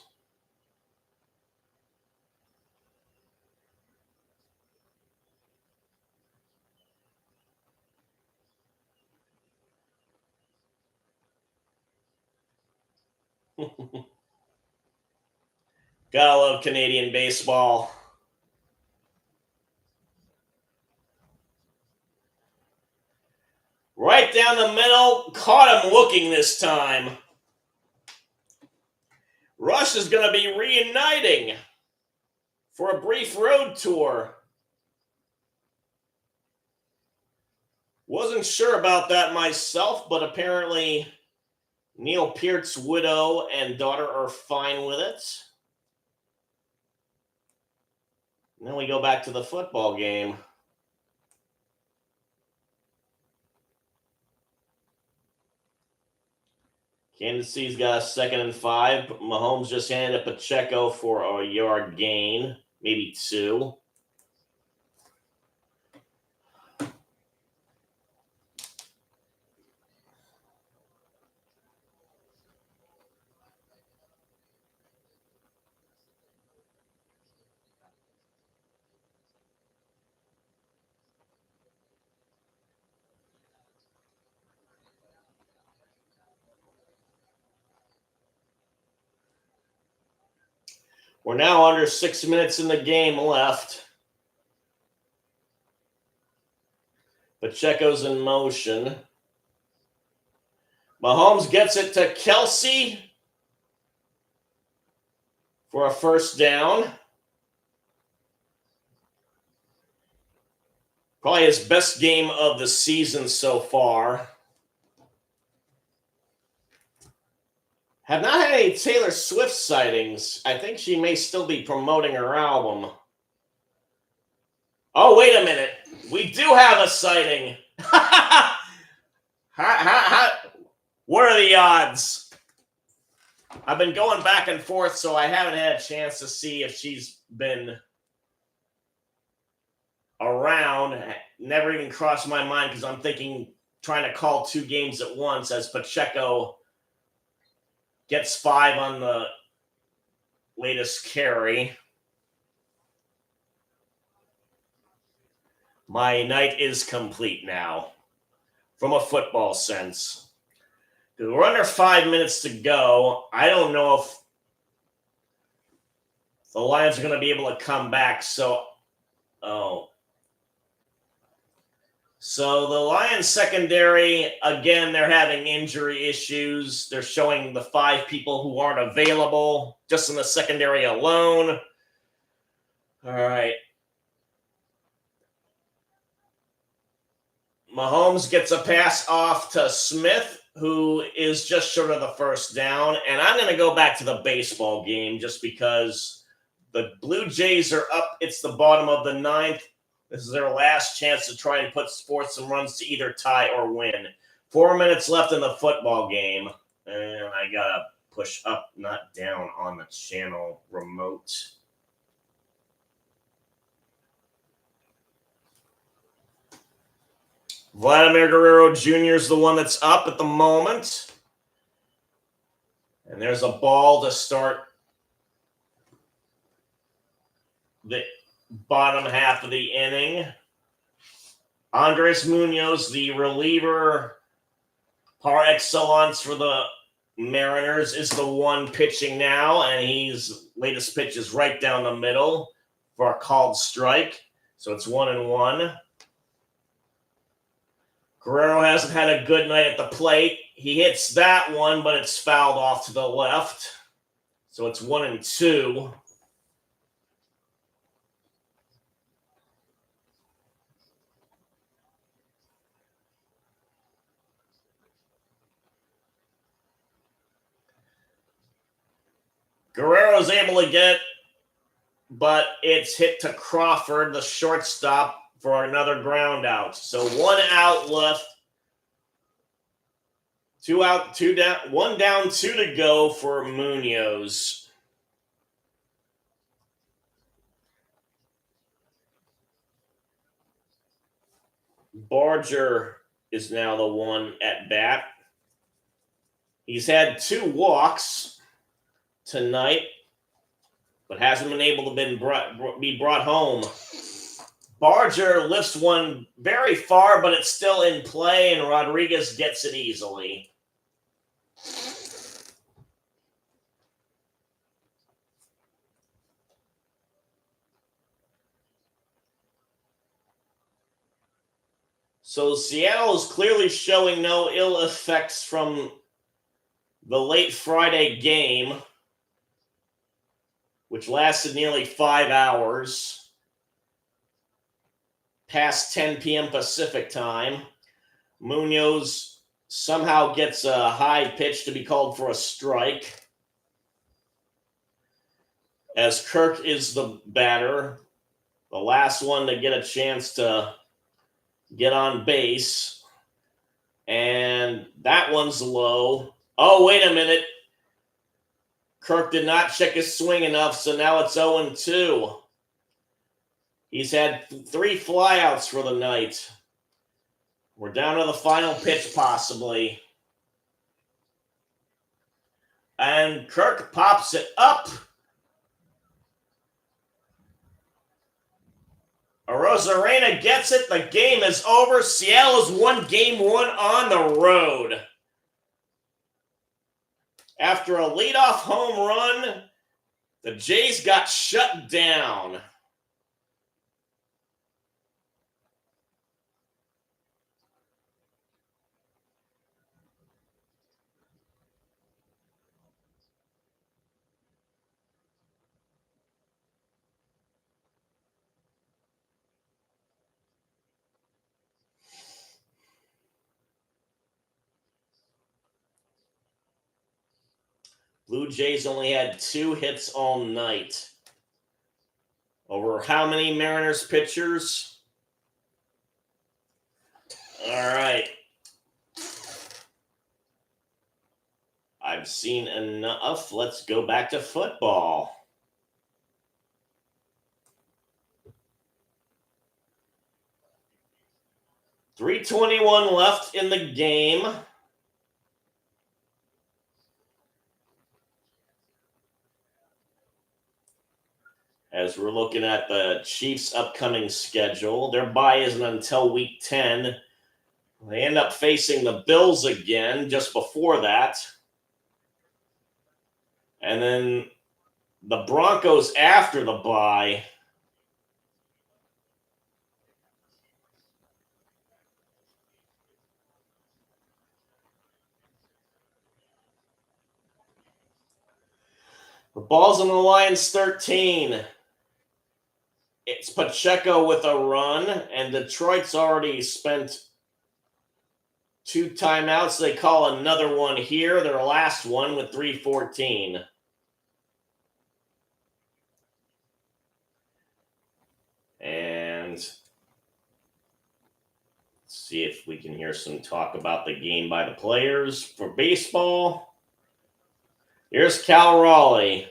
Gotta love Canadian baseball. Right down the middle. Caught him looking this time. Rush is going to be reuniting for a brief road tour. Wasn't sure about that myself, but apparently Neil Peart's widow and daughter are fine with it. And then we go back to the football game. Kansas City's got a 2nd and 5. Mahomes just handed it Pacheco for a yard gain, maybe 2. We're now under 6 minutes in the game left. Pacheco's in motion. Mahomes gets it to Kelce for a first down. Probably his best game of the season so far. Have not had any Taylor Swift sightings. I think she may still be promoting her album. Oh, wait a minute. We do have a sighting. What are the odds? I've been going back and forth, so I haven't had a chance to see if she's been around. Never even crossed my mind because I'm trying to call 2 games at once as Pacheco gets 5 on the latest carry. My night is complete now, from a football sense. We're under 5 minutes to go. I don't know if the Lions are going to be able to come back. So the Lions secondary, again, they're having injury issues. They're showing the 5 people who aren't available just in the secondary alone. All right. Mahomes gets a pass off to Smith, who is just short of the first down. And I'm going to go back to the baseball game just because the Blue Jays are up. It's the bottom of the 9th. This is their last chance to try and put sports and runs to either tie or win. 4 minutes left in the football game. And I got to push up, not down on the channel remote. Vladimir Guerrero Jr. is the one that's up at the moment. And there's a ball to start the bottom half of the inning. Andres Munoz, the reliever par excellence for the Mariners, is the one pitching now, and his latest pitch is right down the middle for a called strike. So it's 1-1. Guerrero hasn't had a good night at the plate. He hits that one, but it's fouled off to the left. So it's 1-2. Guerrero's able to get, but it's hit to Crawford, the shortstop, for another ground out. So 1 out left. 2 out, 2 down, 1 down, 2 to go for Munoz. Barger is now the one at bat. He's had 2 walks tonight, but hasn't been able to be brought home. Barger lifts one very far, but it's still in play, and Rodriguez gets it easily. So Seattle is clearly showing no ill effects from the late Friday game, which lasted nearly 5 hours, past 10 p.m. Pacific time. Munoz somehow gets a high pitch to be called for a strike, as Kirk is the batter, the last one to get a chance to get on base. And that one's low. Oh, wait a minute. Kirk did not check his swing enough, so now it's 0-2. He's had 3 flyouts for the night. We're down to the final pitch, possibly. And Kirk pops it up. Arozarena gets it. The game is over. Seattle has won Game 1 on the road. After a leadoff home run, the Jays got shut down. Blue Jays only had 2 hits all night. Over how many Mariners pitchers? All right. I've seen enough. Let's go back to football. .321 left in the game. As we're looking at the Chiefs' upcoming schedule, their bye isn't until week 10. They end up facing the Bills again just before that. And then the Broncos after the bye. The ball's on the Lions 13. It's Pacheco with a run, and Detroit's already spent 2 timeouts. They call another one here, their last one with 3:14. And let's see if we can hear some talk about the game by the players. For baseball, here's Cal Raleigh.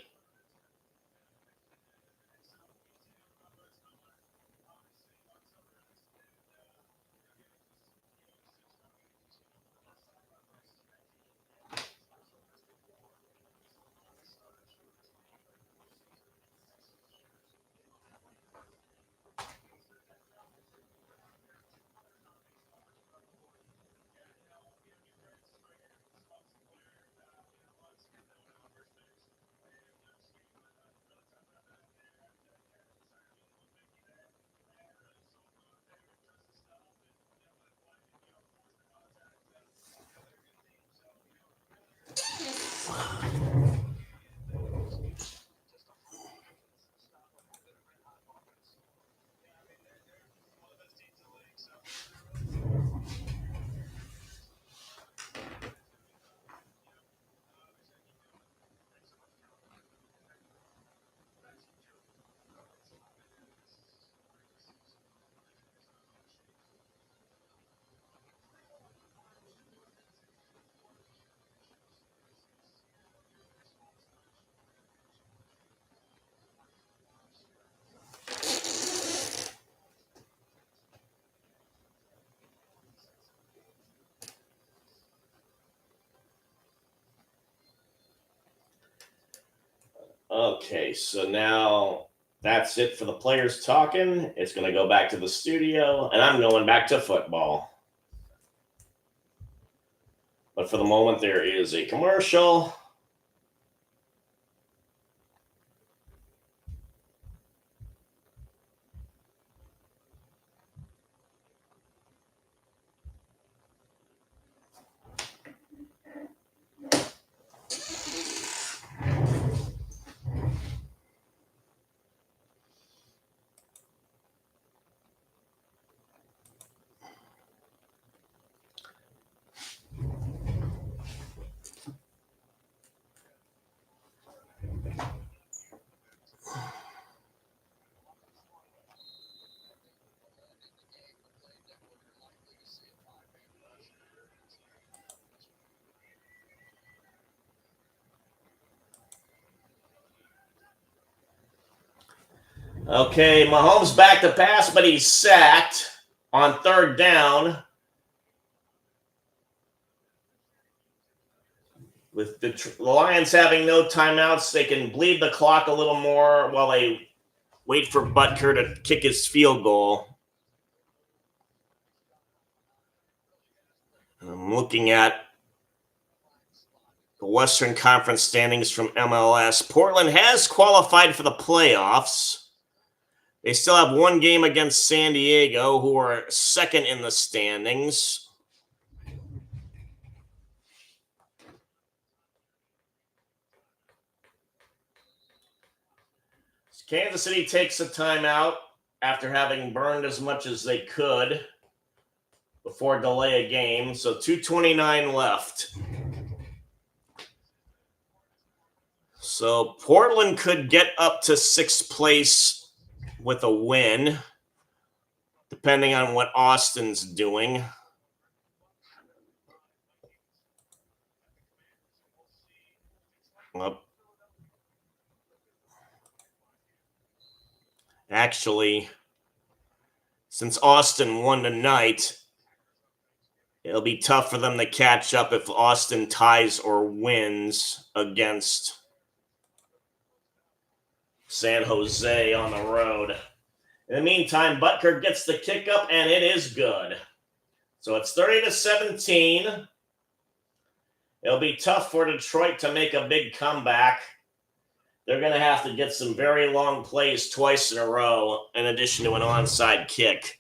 Okay, so now that's it for the players talking. It's going to go back to the studio, and I'm going back to football. But for the moment, there is a commercial. Okay, Mahomes back to pass, but he's sacked on third down. With the Lions having no timeouts, they can bleed the clock a little more while they wait for Butker to kick his field goal. I'm looking at the Western Conference standings from MLS. Portland has qualified for the playoffs. They still have one game against San Diego, who are second in the standings. Kansas City takes a timeout after having burned as much as they could before delay a game. So 2:29 left. So Portland could get up to sixth place with a win, depending on what Austin's doing. Actually, since Austin won tonight, it'll be tough for them to catch up if Austin ties or wins against San Jose on the road. In the meantime, Butker gets the kick up, and it is good. So it's 30-17. It'll be tough for Detroit to make a big comeback. They're going to have to get some very long plays twice in a row, in addition to an onside kick.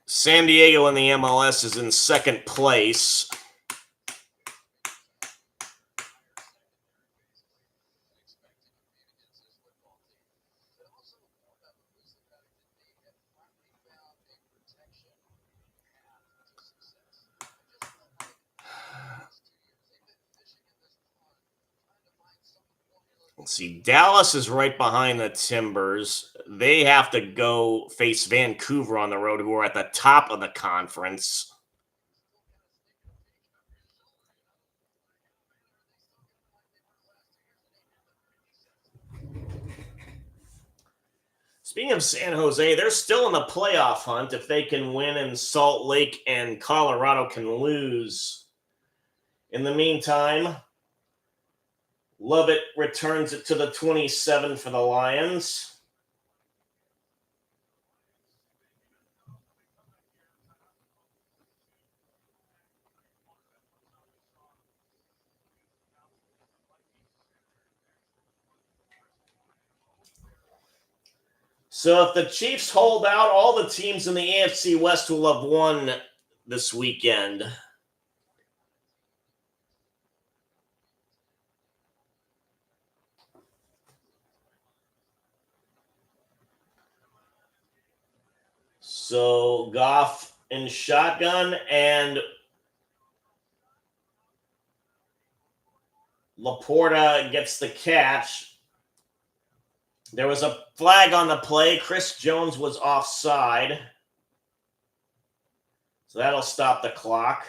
San Diego in the MLS is in second place. Let's see, Dallas is right behind the Timbers. They have to go face Vancouver on the road, who are at the top of the conference. Speaking of San Jose, they're still in the playoff hunt if they can win and Salt Lake and Colorado can lose. In the meantime, Lovett returns it to the 27 for the Lions. So if the Chiefs hold out, all the teams in the AFC West will have won this weekend. So Goff in shotgun and Laporta gets the catch. There was a flag on the play. Chris Jones was offside. So that'll stop the clock.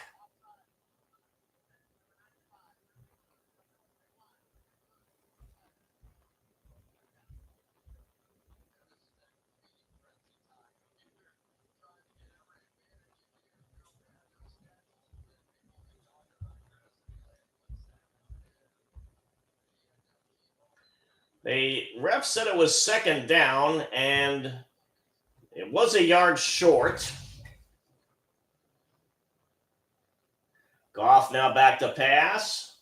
The ref said it was second down, and it was a yard short. Goff now back to pass.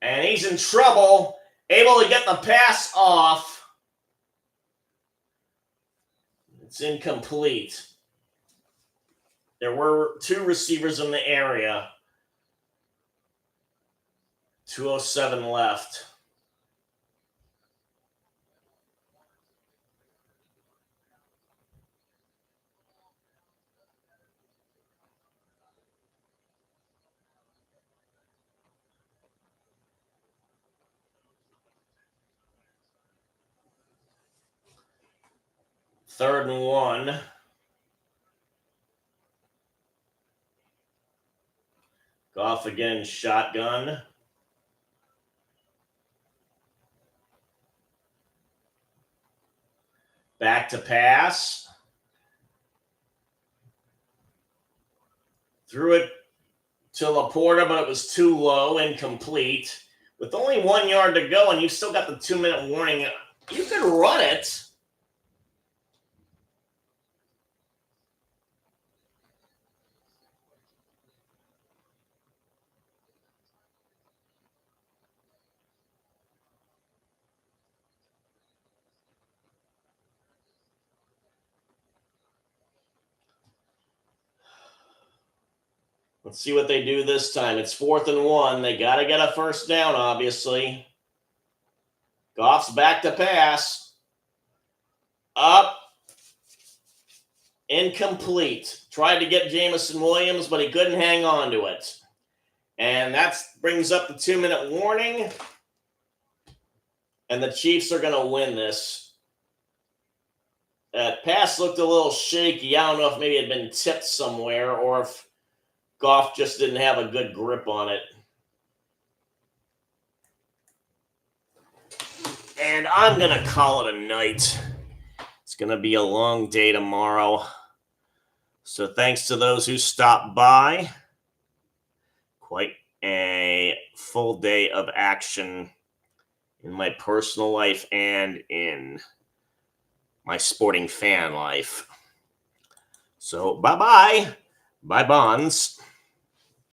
And he's in trouble, able to get the pass off. It's incomplete. There were two receivers in the area. 2:07 left. Third and 1. Goff again, shotgun. Back to pass. Threw it to Laporta, but it was too low, incomplete. With only 1 yard to go, and you've still got the 2-minute warning, you could run it. Let's see what they do this time. It's 4th and 1. They got to get a first down, obviously. Goff's back to pass. Up. Incomplete. Tried to get Jameson Williams, but he couldn't hang on to it. And that brings up the 2-minute warning. And the Chiefs are going to win this. That pass looked a little shaky. I don't know if maybe it had been tipped somewhere or if Goff just didn't have a good grip on it. And I'm going to call it a night. It's going to be a long day tomorrow. So thanks to those who stopped by. Quite a full day of action in my personal life and in my sporting fan life. So bye-bye. Bye, Bonds.